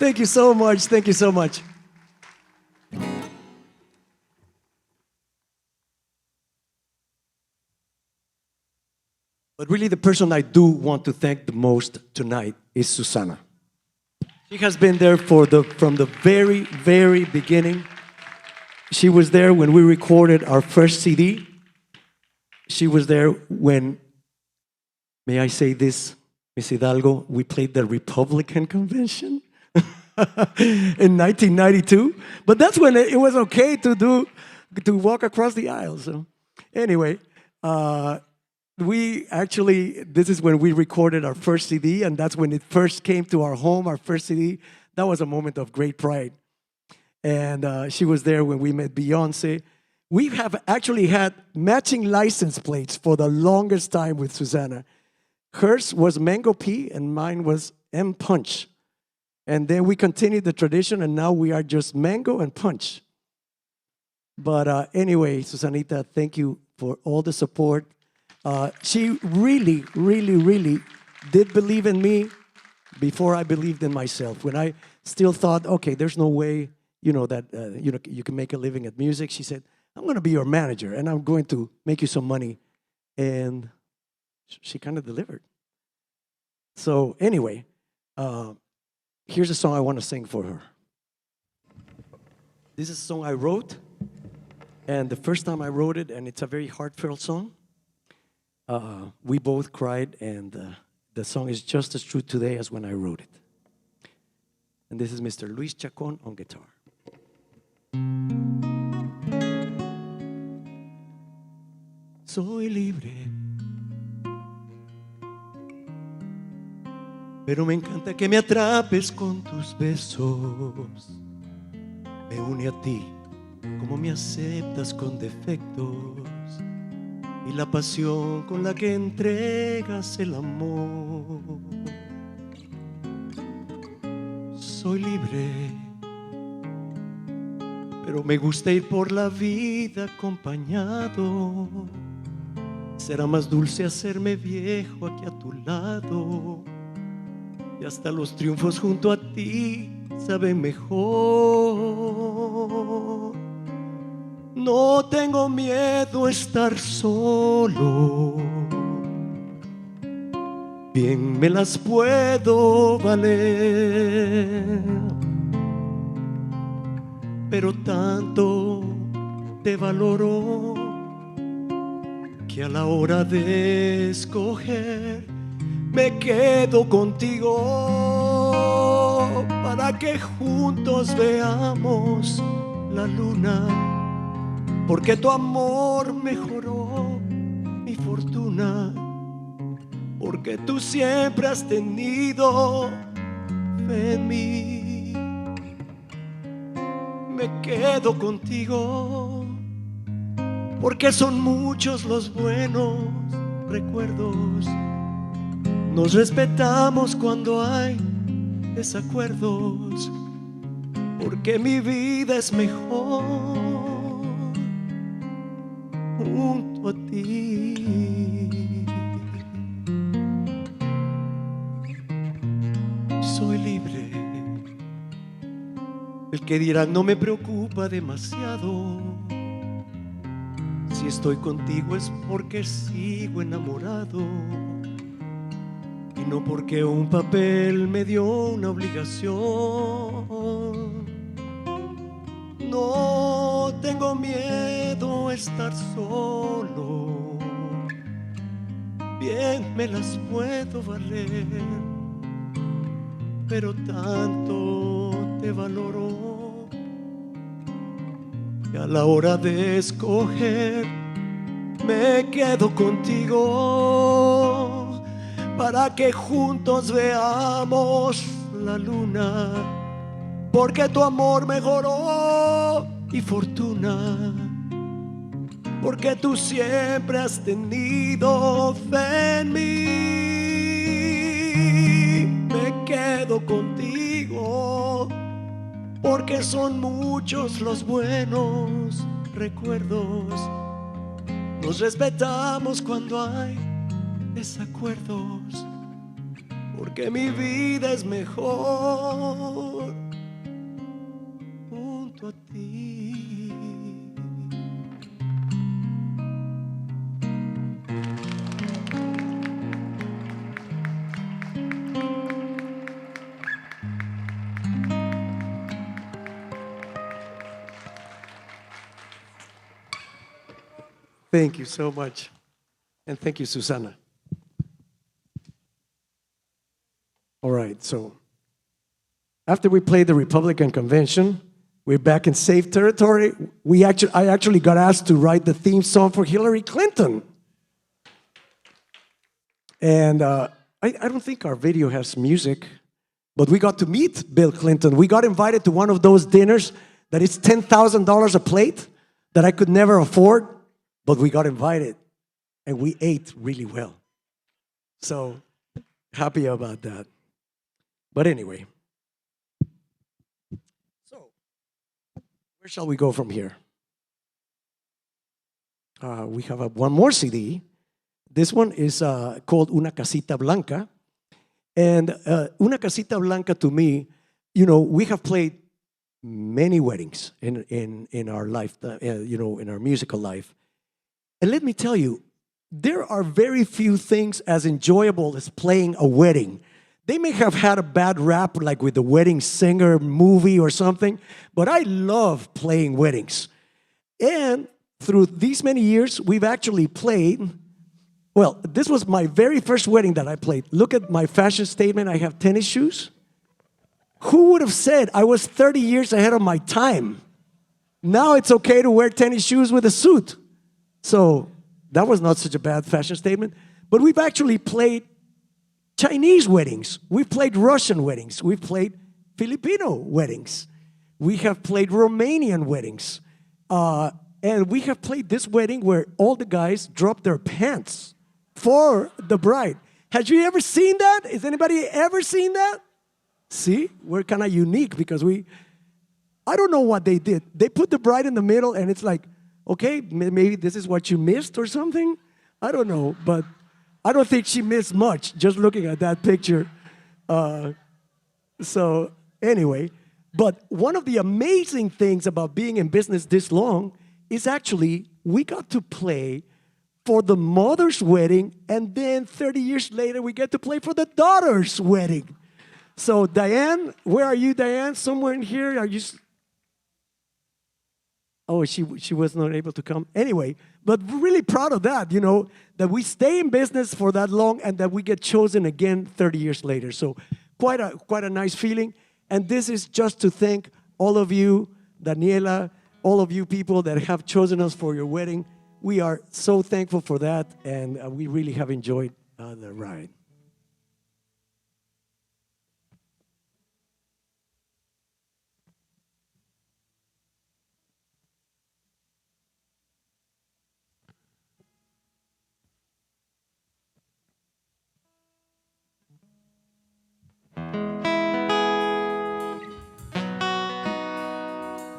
Thank you so much. Thank you so much. But really, the person I do want to thank the most tonight is Susana. She has been there from the very, very beginning. She was there when we recorded our first CD. She was there when, may I say this, Miss Hidalgo, we played the Republican convention in 1992. But that's when it was okay to walk across the aisle. So anyway, this is when we recorded our first CD, and that's when it first came to our home, our first CD. That was a moment of great pride. And she was there when we met Beyonce. We have actually had matching license plates for the longest time with Susana. Hers was Mango P, and mine was M Punch. And then we continued the tradition, and now we are just Mango and Punch. But anyway, Susanita, thank you for all the support. She really, really, really did believe in me before I believed in myself. When I still thought, okay, there's no way, that you can make a living at music. She said, I'm going to be your manager, and I'm going to make you some money. And she kind of delivered. So anyway, here's a song I want to sing for her. This is a song I wrote, and the first time I wrote it, and it's a very heartfelt song. We both cried, and the song is just as true today as when I wrote it. And this is Mr. Luis Chacon on guitar. Soy libre, pero me encanta que me atrapes con tus besos. Me une a ti como me aceptas con defectos y la pasión con la que entregas el amor. Soy libre, pero me gusta ir por la vida acompañado. Será más dulce hacerme viejo aquí a tu lado, y hasta los triunfos junto a ti saben mejor. No tengo miedo a estar solo, bien me las puedo valer, pero tanto te valoro que a la hora de escoger me quedo contigo para que juntos veamos la luna, porque tu amor mejoró mi fortuna, porque tú siempre has tenido fe en mí. Me quedo contigo porque son muchos los buenos recuerdos. Nos respetamos cuando hay desacuerdos, porque mi vida es mejor junto a ti. Soy libre. El que dirá no me preocupa demasiado. Si estoy contigo es porque sigo enamorado y no porque un papel me dio una obligación. No tengo miedo a estar solo, bien me las puedo valer, pero tanto te valoro y a la hora de escoger me quedo contigo para que juntos veamos la luna, porque tu amor mejoró y fortuna, porque tú siempre has tenido fe en mí. Me quedo contigo porque son muchos los buenos recuerdos. Nos respetamos cuando hay desacuerdos, porque mi vida es mejor junto a ti. Thank you so much. And thank you, Susana. All right, so after we played the Republican convention, we're back in safe territory. I actually got asked to write the theme song for Hillary Clinton. And I don't think our video has music, but we got to meet Bill Clinton. We got invited to one of those dinners that is $10,000 a plate that I could never afford, but we got invited and we ate really well. So happy about that. But anyway, so where shall we go from here? We have one more CD. This one is called Una Casita Blanca. And Una Casita Blanca, to me, you know, we have played many weddings in our life, you know, in our musical life. And let me tell you, there are very few things as enjoyable as playing a wedding. They may have had a bad rap, like with the Wedding Singer movie or something, but I love playing weddings. And through these many years, we've actually played, well, this was my very first wedding that I played. Look at my fashion statement. I have tennis shoes. Who would have said I was 30 years ahead of my time? Now it's okay to wear tennis shoes with a suit. So that was not such a bad fashion statement. But we've actually played Chinese weddings. We've played Russian weddings. We've played Filipino weddings. We have played Romanian weddings. And we have played this wedding where all the guys drop their pants for the bride. Have you ever seen that? Has anybody ever seen that? See, we're kind of unique because I don't know what they did. They put the bride in the middle and it's like, okay, maybe this is what you missed or something. I don't know, but I don't think she missed much just looking at that picture. So anyway, but one of the amazing things about being in business this long is actually we got to play for the mother's wedding, and then 30 years later, we get to play for the daughter's wedding. So Diane, where are you, Diane? Somewhere in here? Are you? Oh, she was not able to come. Anyway, but really proud of that, you know, that we stay in business for that long and that we get chosen again 30 years later. So quite a nice feeling. And this is just to thank all of you, Daniela, all of you people that have chosen us for your wedding. We are so thankful for that, and we really have enjoyed the ride.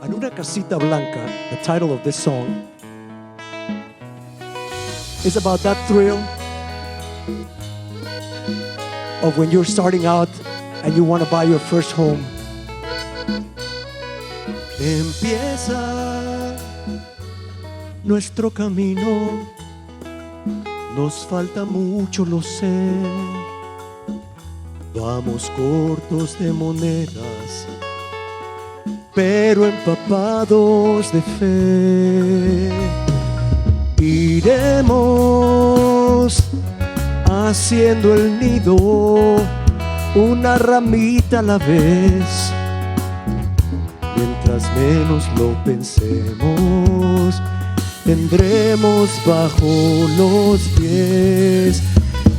En una casita blanca, the title of this song is about that thrill of when you're starting out and you want to buy your first home. Empieza nuestro camino, nos falta mucho, lo sé. Vamos cortos de monedas, pero empapados de fe. Iremos haciendo el nido, una ramita a la vez. Mientras menos lo pensemos, tendremos bajo los pies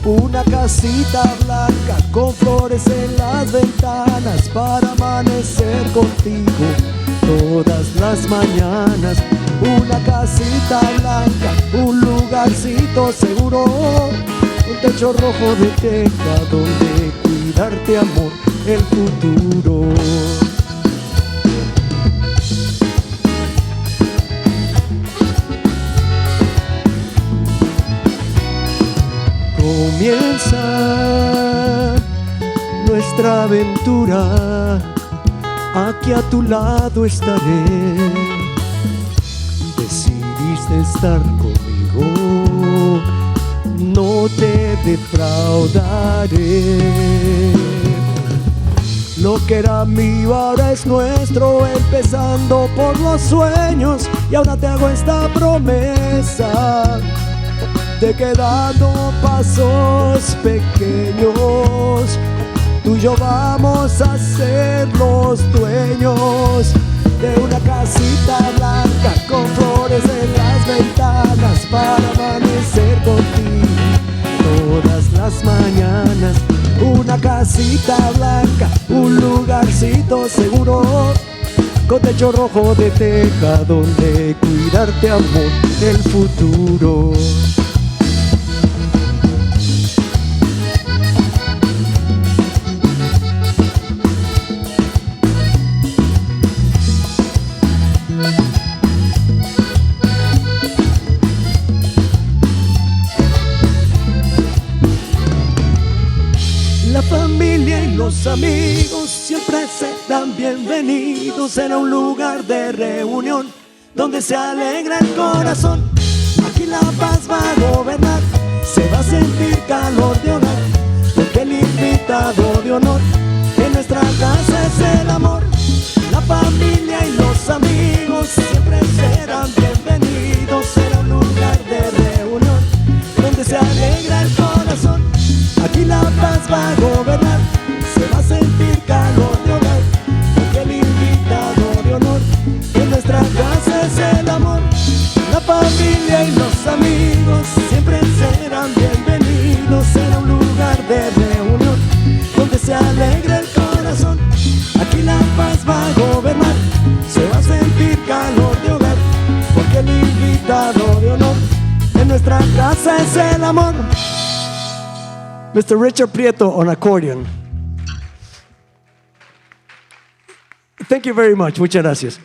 una casita blanca con flores en las ventanas para amanecer contigo todas las mañanas. Una casita blanca, un lugarcito seguro, un techo rojo de teja donde cuidarte, amor, el futuro. Comienza nuestra aventura, aquí a tu lado estaré. Decidiste estar conmigo, no te defraudaré. Lo que era mío ahora es nuestro, empezando por los sueños. Y ahora te hago esta promesa de que dando pasos pequeños, tú y yo vamos a ser los dueños de una casita blanca con flores en las ventanas para amanecer contigo todas las mañanas. Una casita blanca, un lugarcito seguro, con techo rojo de teja donde cuidarte, amor, el futuro. La familia y los amigos siempre serán bienvenidos. Será un lugar de reunión donde se alegra el corazón. Aquí la paz va a gobernar, se va a sentir calor de hogar, porque el invitado de honor en nuestra casa es el amor. La familia y los amigos siempre serán bienvenidos. Será un lugar de reunión donde se alegra el corazón. Aquí la paz va a gobernar, se va a sentir calor de hogar, porque el invitado de honor en nuestra casa es el amor. La familia y los amigos siempre serán bienvenidos. Será un lugar de reunión donde se alegra el corazón. Aquí la paz va a gobernar, se va a sentir calor de hogar, porque el invitado de honor en nuestra casa es el amor. Mr. Richard Prieto on accordion. Thank you very much. Muchas gracias.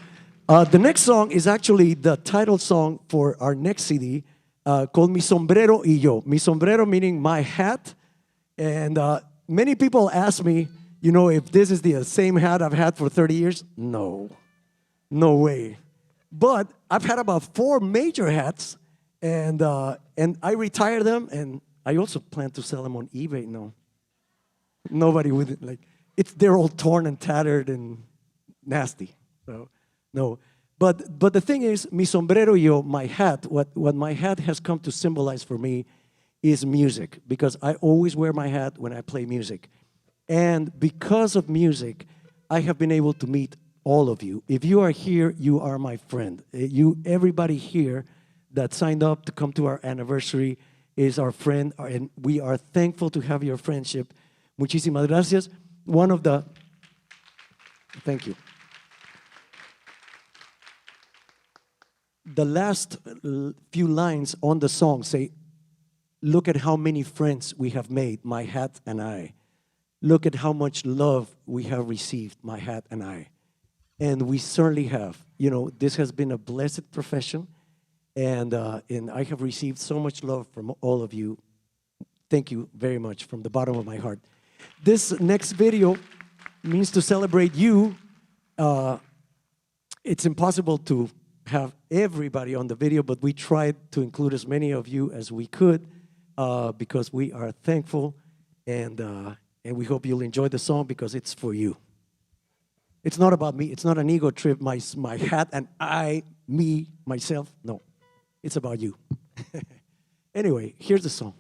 The next song is actually the title song for our next CD called Mi Sombrero y Yo. Mi sombrero meaning my hat. And many people ask me, you know, if this is the same hat I've had for 30 years. No, no way. But I've had about 4 major hats, and I retire them, and I also plan to sell them on eBay. No, nobody would they're all torn and tattered and nasty. So no, but the thing is, mi sombrero y yo, my hat. What my hat has come to symbolize for me is music, because I always wear my hat when I play music, and because of music, I have been able to meet all of you. If you are here, you are my friend. Everybody here that signed up to come to our anniversary is our friend, and we are thankful to have your friendship. Muchísimas gracias. Thank you. The last few lines on the song say, look at how many friends we have made, my hat and I. Look at how much love we have received, my hat and I. and we certainly have. You know, this has been a blessed profession, and I have received so much love from all of you. Thank you very much from the bottom of my heart. This next video means to celebrate you. It's impossible to have everybody on the video, but we tried to include as many of you as we could because we are thankful, and we hope you'll enjoy the song because it's for you. It's not about me. It's not an ego trip, my hat and I, me, myself. No, it's about you. Anyway, here's the song.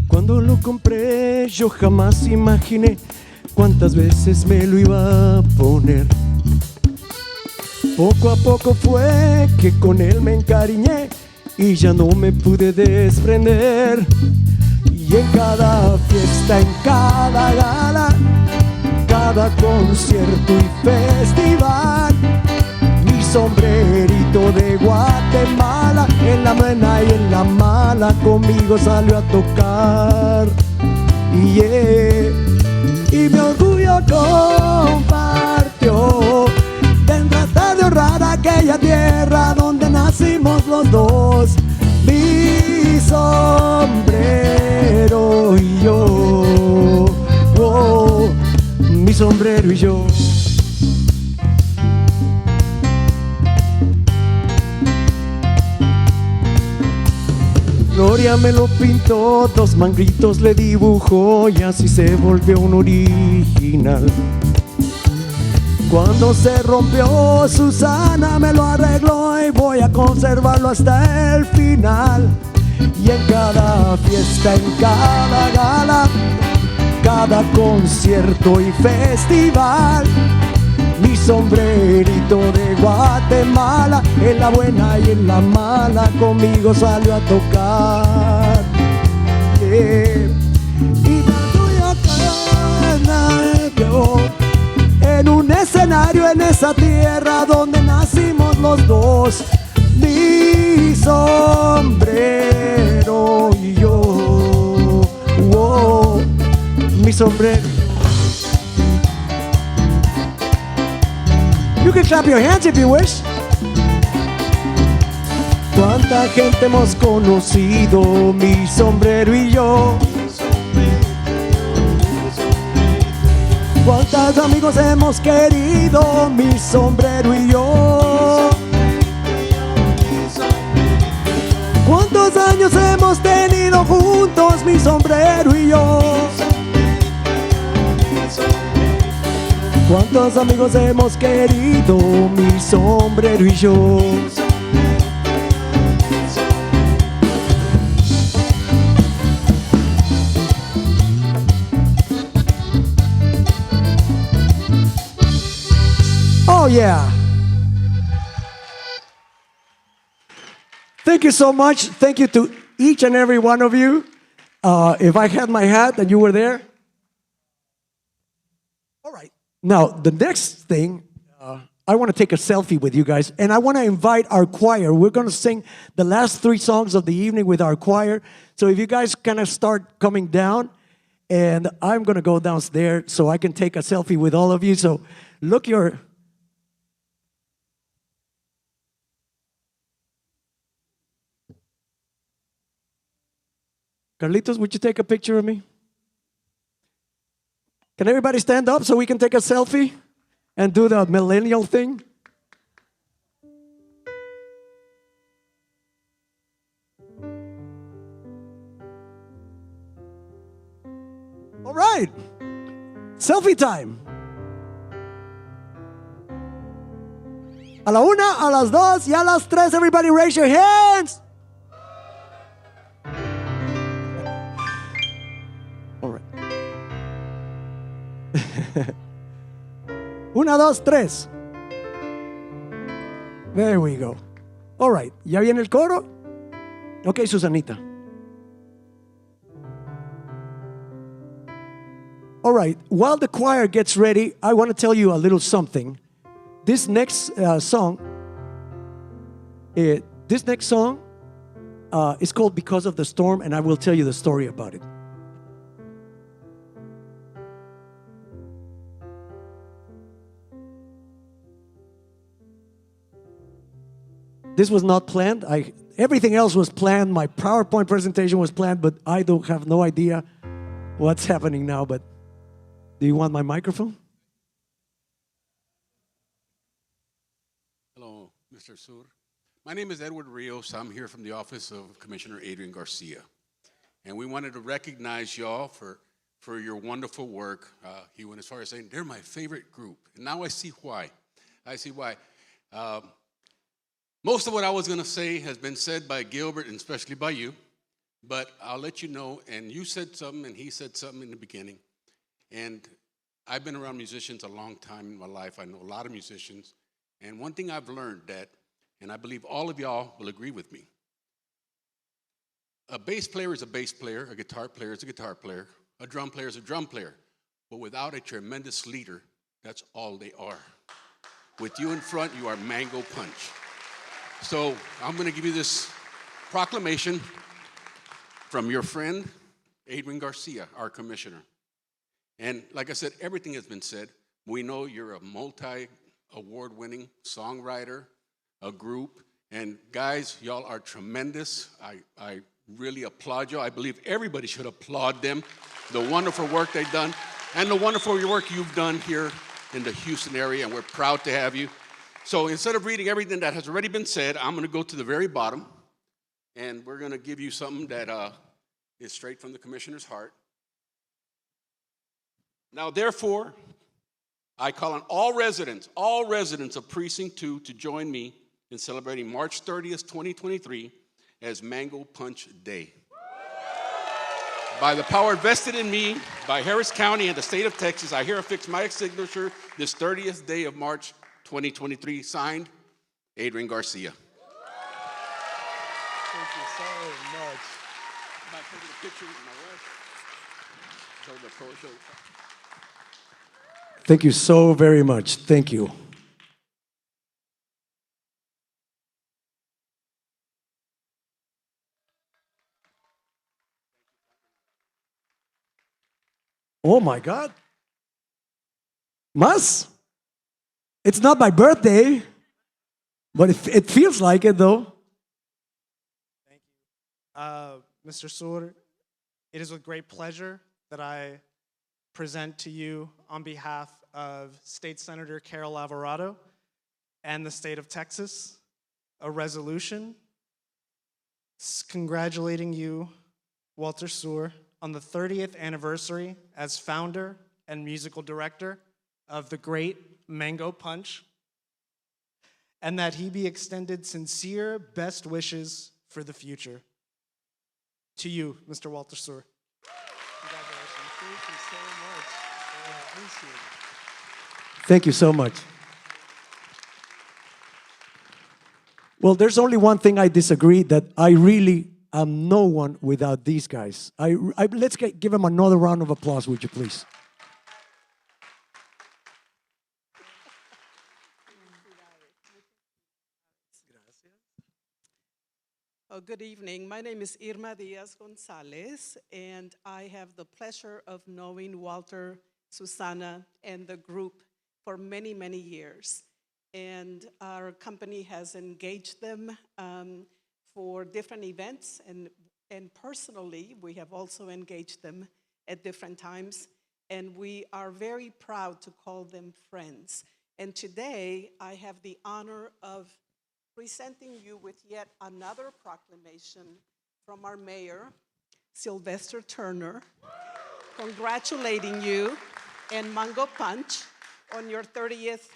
Cuando lo compré yo jamás imaginé cuántas veces me lo iba a poner. Poco a poco fue que con él me encariñé y ya no me pude desprender. Y en cada fiesta, en cada gala, cada concierto y festival, mi sombrerito de Guatemala, en la buena y en la mala, conmigo salió a tocar. Y mi orgullo compartió en tratar de honrar aquella tierra donde nacimos los dos, mi sombrero y yo, oh, mi sombrero y yo. Gloria me lo pintó, 2 mangritos le dibujó y así se volvió un original. Cuando se rompió, Susana me lo arregló y voy a conservarlo hasta el final. Y en cada fiesta, en cada gala, cada concierto y festival, mi sombrerito de Guatemala, en la buena y en la mala, conmigo salió a tocar. Y tanto yo en un escenario en esa tierra donde nacimos los dos, mi sombrero y yo, oh, mi sombrero. You can clap your hands if you wish. Cuánta gente hemos conocido, mi sombrero y yo. Cuántos amigos hemos querido, mi sombrero y yo. Cuántos años hemos tenido juntos, mi sombrero y yo. Cuántos amigos hemos querido, mi sombrero y yo. Oh yeah. Thank you so much. Thank you to each and every one of you. If I had my hat and you were there. All right. Now, the next thing, I want to take a selfie with you guys, and I want to invite our choir. We're going to sing the last 3 songs of the evening with our choir. So if you guys kind of start coming down, and I'm going to go downstairs so I can take a selfie with all of you. So look your... Carlitos, would you take a picture of me? Can everybody stand up so we can take a selfie and do the millennial thing? All right. Selfie time. A la 1, a las 2 y a las 3. Everybody raise your hands. All right. 1, 2, 3. There we go. All right. ¿Ya viene el coro? Ok, Susanita. All right. While the choir gets ready, I want to tell you a little something this next song, is called Because of the Storm, and I will tell you the story about it. This was not planned. Everything else was planned. My PowerPoint presentation was planned, but I don't have no idea what's happening now. But do you want my microphone? Hello, Mr. Sur. My name is Edward Rios. I'm here from the office of Commissioner Adrian Garcia. And we wanted to recognize y'all for your wonderful work. He went as far as saying, they're my favorite group. And now I see why. I see why. Most of what I was going to say has been said by Gilbert, and especially by you. But I'll let you know, and you said something, and he said something in the beginning. And I've been around musicians a long time in my life. I know a lot of musicians. And one thing I've learned that, and I believe all of y'all will agree with me, a bass player is a bass player, a guitar player is a guitar player, a drum player is a drum player. But without a tremendous leader, that's all they are. With you in front, you are Mango Punch. So I'm going to give you this proclamation from your friend, Adrian Garcia, our commissioner. And like I said, everything has been said. We know you're a multi-award-winning songwriter, a group, and guys, y'all are tremendous. I really applaud you. I believe everybody should applaud them, the wonderful work they've done, and the wonderful work you've done here in the Houston area, and we're proud to have you. So instead of reading everything that has already been said, I'm going to go to the very bottom, and we're going to give you something that is straight from the commissioner's heart. Now, therefore, I call on all residents of Precinct 2 to join me in celebrating March 30th, 2023 as Mango Punch Day. By the power vested in me by Harris County and the state of Texas, I hereby affix my signature this 30th day of March 2023, signed, Adrian Garcia. Thank you so much. I'm taking a picture with my wife. Thank you so very much. Thank you. Oh my God. Mas? It's not my birthday, but it feels like it though. Mr. Sur, it is with great pleasure that I present to you on behalf of State Senator Carol Alvarado and the state of Texas a resolution congratulating you, Walter Sur, on the 30th anniversary as founder and musical director of the great Mango Punch, and that he be extended sincere best wishes for the future. To you, Mr. Walter Sur. Congratulations. Thank you so much. I appreciate it. Thank you so much. Well, there's only one thing I disagree, that I really am no one without these guys. Let's give them another round of applause, would you please? Oh, good evening. My name is Irma Diaz Gonzalez, and I have the pleasure of knowing Walter, Susana, and the group for many, many years. And our company has engaged them for different events, and personally, we have also engaged them at different times, and we are very proud to call them friends. And today, I have the honor of presenting you with yet another proclamation from our mayor, Sylvester Turner, congratulating you and Mango Punch on your 30th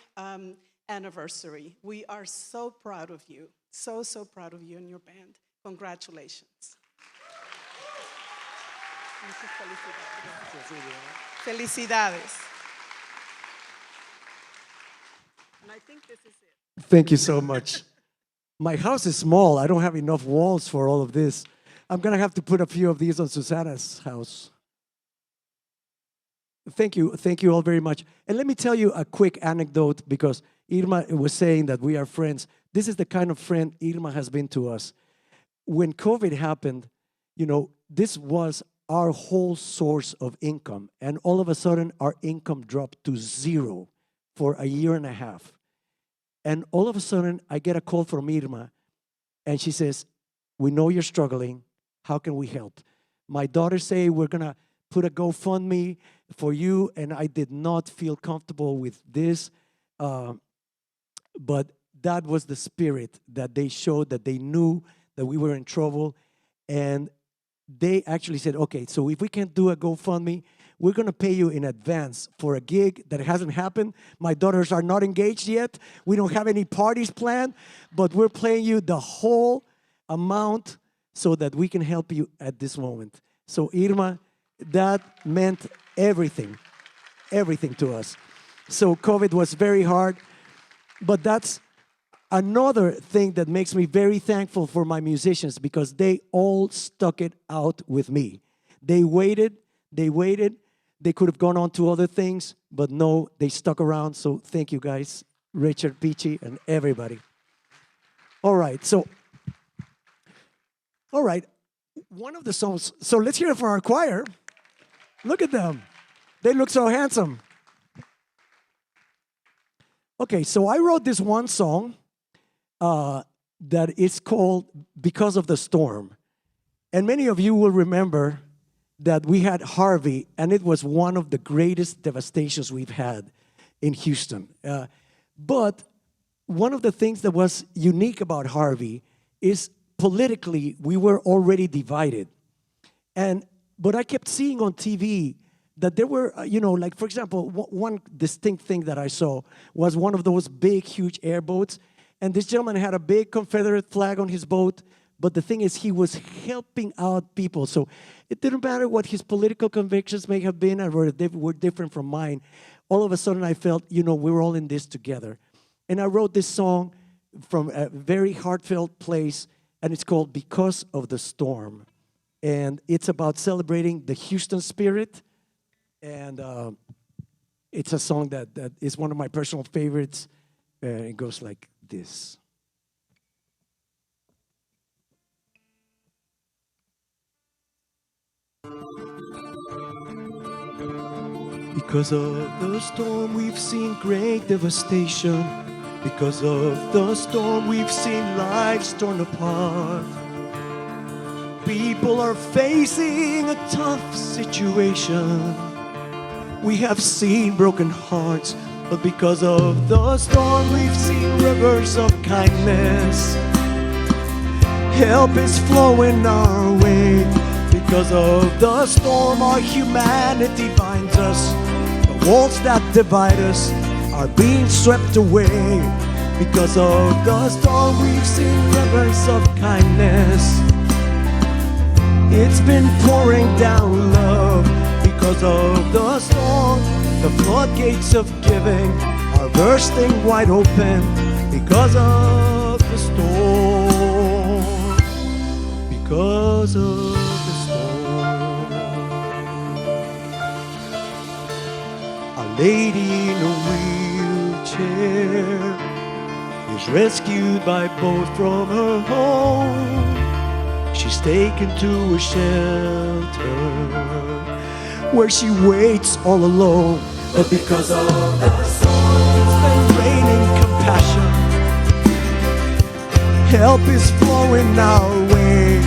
anniversary. We are so proud of you, so proud of you and your band. Congratulations. Felicidades. And I think this is it. Thank you so much. My house is small. I don't have enough walls for all of this. I'm going to have to put a few of these on Susana's house. Thank you all very much. And let me tell you a quick anecdote, because Irma was saying that we are friends. This is the kind of friend Irma has been to us. When COVID happened, you know, this was our whole source of income. And all of a sudden, our income dropped to zero for a year and a half. And all of a sudden, I get a call from Irma, and she says, we know you're struggling. How can we help? My daughter say, we're going to put a GoFundMe for you, and I did not feel comfortable with this. But that was the spirit that they showed, that they knew that we were in trouble. And they actually said, okay, so if we can't do a GoFundMe, we're going to pay you in advance for a gig that hasn't happened. My daughters are not engaged yet. We don't have any parties planned, but we're paying you the whole amount so that we can help you at this moment. So Irma, that meant everything to us. So COVID was very hard, but that's another thing that makes me very thankful for my musicians, because they all stuck it out with me. They waited. They could have gone on to other things, but no, they stuck around. So thank you guys, Richard, Peachy, and everybody. All right, one of the songs, so let's hear it for our choir. Look at them. They look so handsome. Okay, so I wrote this one song that is called Because of the Storm. And many of you will remember that we had Harvey, and it was one of the greatest devastations we've had in Houston. But one of the things that was unique about Harvey is politically we were already divided. But I kept seeing on TV that there were, like, for example, one distinct thing that I saw was one of those big, huge airboats. And this gentleman had a big Confederate flag on his boat. But the thing is, he was helping out people. So it didn't matter what his political convictions may have been, or they were different from mine. All of a sudden, I felt, we're all in this together. And I wrote this song from a very heartfelt place, and it's called Because of the Storm. And it's about celebrating the Houston spirit. And it's a song that is one of my personal favorites. It goes like this. Because of the storm, we've seen great devastation. Because of the storm, we've seen lives torn apart. People are facing a tough situation. We have seen broken hearts, but because of the storm, we've seen rivers of kindness. Help is flowing our way. Because of the storm, our humanity binds us. The walls that divide us are being swept away. Because of the storm, we've seen rivers of kindness. It's been pouring down love. Because of the storm, the floodgates of giving are bursting wide open. Because of the storm. Because of the storm. A lady in a wheelchair is rescued by boat from her home. She's taken to a shelter where she waits all alone. But because of the storm, it's been raining compassion. Help is flowing our way.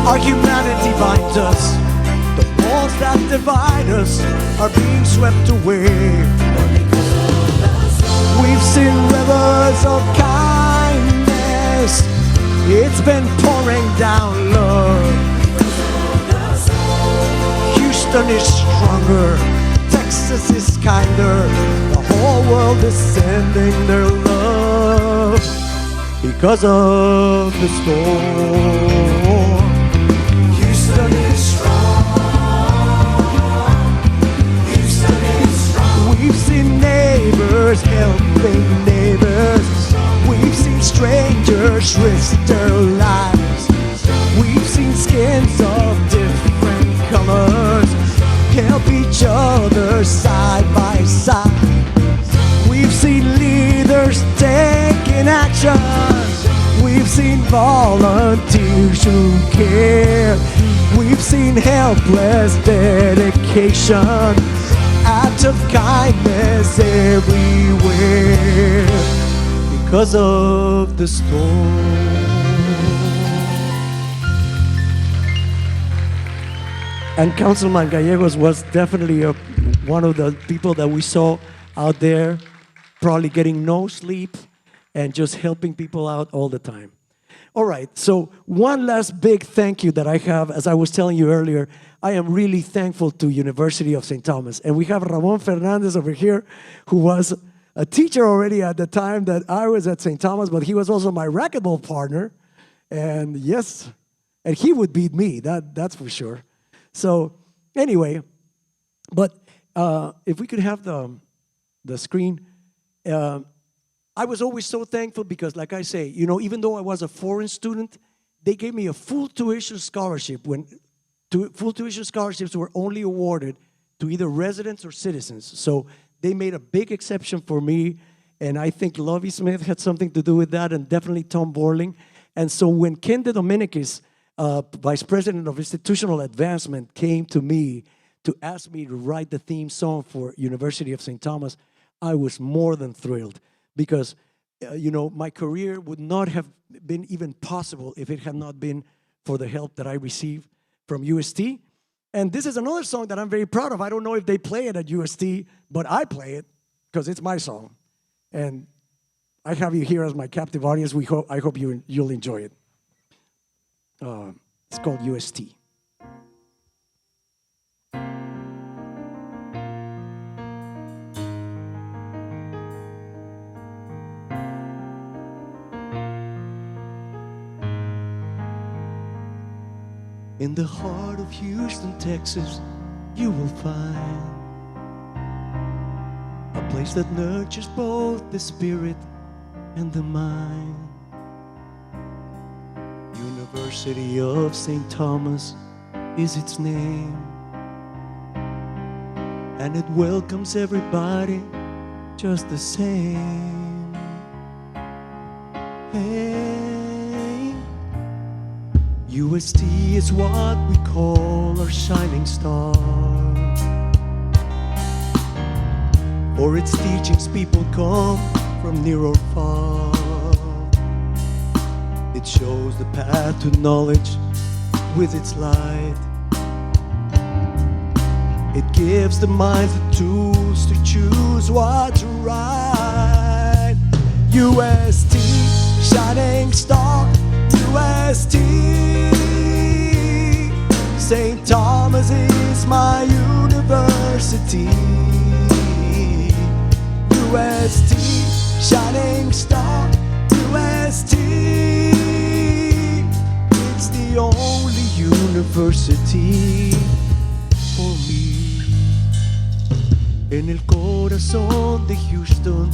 Our humanity binds us. The walls that divide us are being swept away. We've seen rivers of kindness. It's been pouring down love. Houston is stronger. Texas is kinder. The whole world is sending their love. Because of the storm. Houston is strong. Houston is strong. We've seen neighbors helping neighbors. We've seen strangers risk their lives. We've seen skins of different colors help each other side by side. action. We've seen volunteers who care. We've seen helpless dedication, acts of kindness everywhere because of the storm. And Councilman Gallegos was definitely one of the people that we saw out there, probably getting no sleep and just helping people out all the time. All right, so one last big thank you that I have, as I was telling you earlier, I am really thankful to University of St. Thomas. And we have Ramon Fernandez over here, who was a teacher already at the time that I was at St. Thomas, but he was also my racquetball partner. And yes, and he would beat me, that's for sure. So anyway, but if we could have the screen, I was always so thankful because, like I say, you know, even though I was a foreign student, they gave me a full tuition scholarship when full tuition scholarships were only awarded to either residents or citizens. So they made a big exception for me, and I think Lovie Smith had something to do with that, and definitely Tom Borling. And so when Ken De Dominicus, Vice President of Institutional Advancement, came to me to ask me to write the theme song for University of St. Thomas, I was more than thrilled because, you know, my career would not have been even possible if it had not been for the help that I received from UST. And this is another song that I'm very proud of. I don't know if they play it at UST, but I play it because it's my song. And I have you here as my captive audience. I hope you'll enjoy it. It's called UST. In the heart of Houston, Texas, you will find a place that nurtures both the spirit and the mind. University of St. Thomas is its name, and it welcomes everybody just the same. Hey, UST is what we call our shining star. For its teachings people come from near or far. It shows the path to knowledge with its light. It gives the mind the tools to choose what's right. UST, shining star, UST. St. Thomas is my university. UST, shining star, UST. It's the only university for me. En el corazón de Houston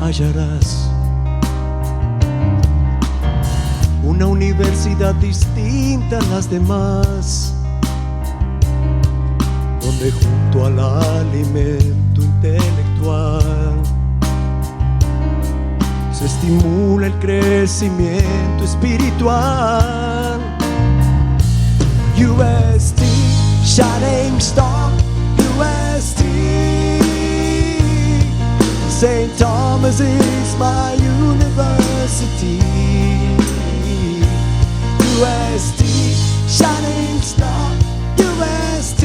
hallarás una universidad distinta a las demás, donde junto al alimento intelectual se estimula el crecimiento espiritual. UST, shining star, UST. St. Thomas is my university. UST, shining star, UST.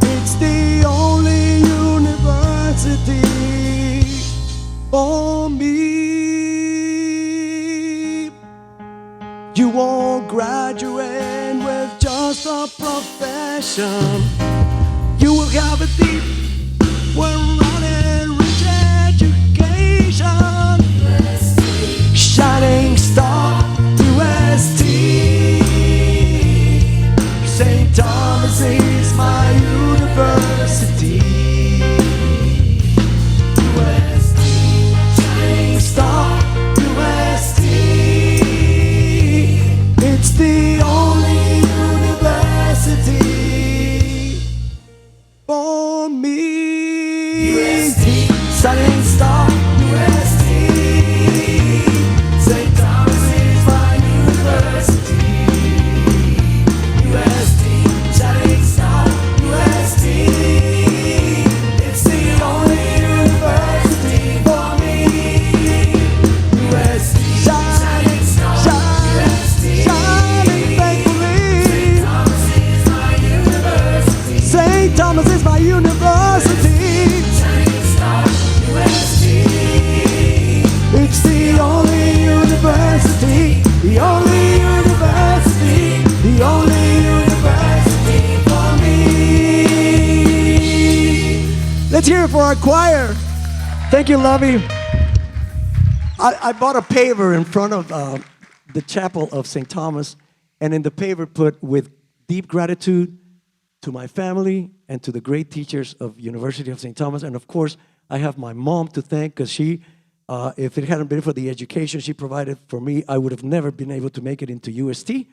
It's the only university for me. You won't graduate with just a profession. You will have a deep, well-rounded, rich education. Shining star, UST. St. Thomas is my university. UST, shining star, UST. It's the only university for me. Let's hear it for our choir. Thank you, Lovey. I bought a paver in front of the chapel of St. Thomas, and in the paver put, with deep gratitude to my family and to the great teachers of University of St. Thomas. And of course, I have my mom to thank, because she, if it hadn't been for the education she provided for me, I would have never been able to make it into UST.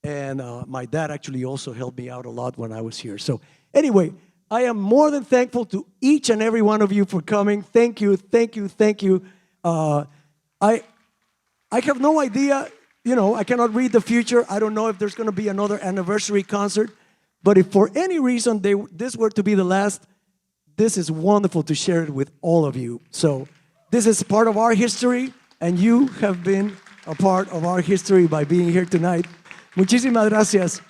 And my dad actually also helped me out a lot when I was here. So anyway, I am more than thankful to each and every one of you for coming. Thank you, thank you, thank you. I have no idea, you know, I cannot read the future. I don't know if there's gonna be another anniversary concert, but if for any reason this were to be the last, this is wonderful to share it with all of you. So this is part of our history, and you have been a part of our history by being here tonight. Muchísimas gracias.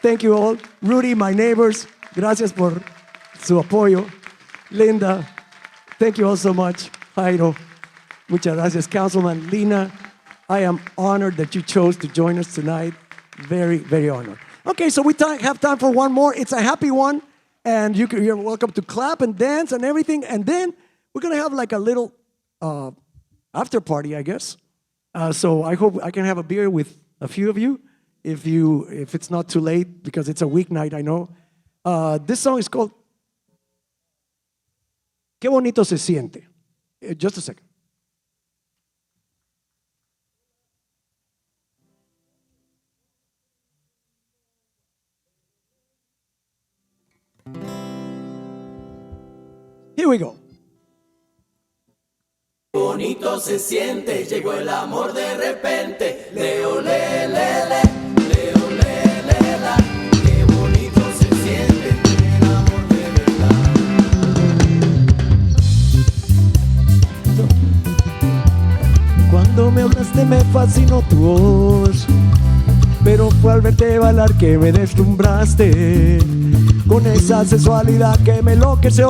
Thank you all. Rudy, my neighbors, gracias por su apoyo. Linda, thank you all so much. Jairo, muchas gracias. Councilman Lina, I am honored that you chose to join us tonight. Very, very honored. Okay, so we have time for one more. It's a happy one, and you're welcome to clap and dance and everything. And then we're gonna have like a little after party, I guess. So I hope I can have a beer with a few of you, if it's not too late, because it's a weeknight, I know. This song is called Qué bonito se siente. Just a second. Here we go. Bonito se siente, llegó el amor de repente. Leo, le, le, le, leo, le, le, la. Qué bonito se siente, el amor de verdad. Cuando me hablaste me fascinó tu voz, pero fue al verte bailar que me deslumbraste, con esa sensualidad que me enloqueció.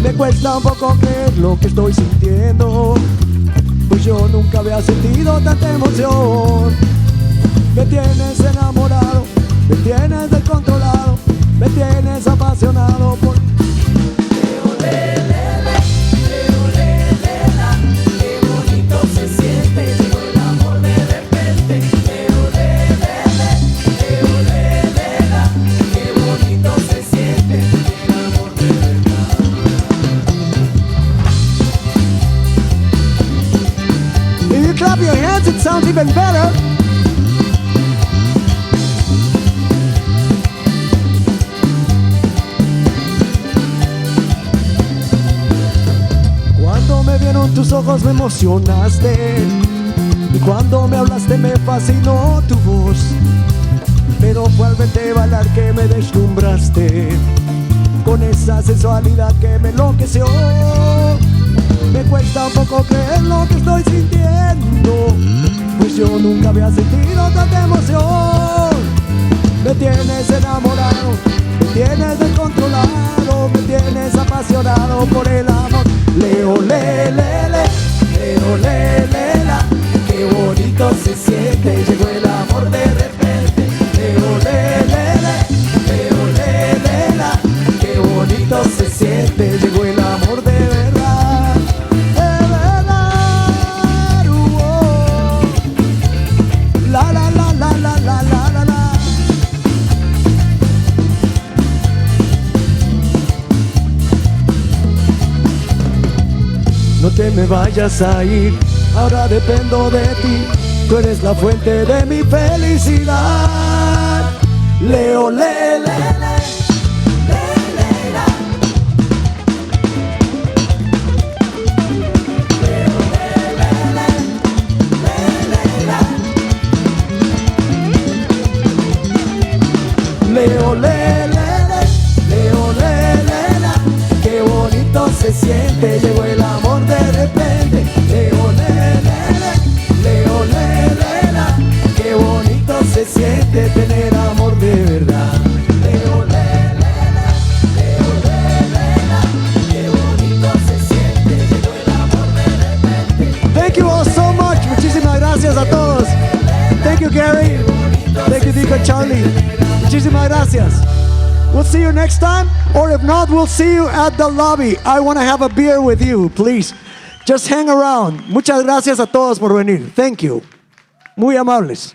Me cuesta un poco creer lo que estoy sintiendo, pues yo nunca había sentido tanta emoción. Me tienes enamorado, me tienes descontrolado, me tienes apasionado por... Leo, le, le, le, leo, le, le, la. Qué bonito se siente, llegó el amor de repente. Leo, le, le, le, leo, le, le, la. Qué bonito se siente, el amor de verdad. If you clap your hands, it sounds even better. Cuando me vieron tus ojos me emocionaste, y cuando me hablaste me fascinó tu voz, pero fue al verte bailar que me deslumbraste, con esa sensualidad que me enloqueció. Me cuesta un poco creer lo que estoy sintiendo, pues yo nunca había sentido tanta emoción. Me tienes enamorado, me tienes descontrolado, me tienes apasionado por el amor. Leo, le, le, le, leo, le, le, la. Qué bonito se siente, llegó el amor de repente. Leo, le, le, le, leo, le, le, la. Qué bonito se siente, llegó el amor de verdad. De verdad, la, la, la, la, la, la, la, la, la. No te me vayas a ir, ahora dependo de ti. Tú eres la fuente de mi felicidad. Leo, le, le, le. Leo, le, le, le, leo, le, le, la. Qué bonito se siente, llegó el amor de repente. Leo, le, le, le, leo, le, le, la. Qué bonito se siente tener amor de verdad. Leo, le, le, le, leo, le, le, la. Qué bonito se siente, llegó el amor de repente. Thank you all so much. Muchísimas gracias a todos. Thank you, Gary. Thank you, Dico Charlie. Muchísimas gracias. We'll see you next time, or if not, we'll see you at the lobby. I want to have a beer with you, please. Just hang around. Muchas gracias a todos por venir. Thank you. Muy amables.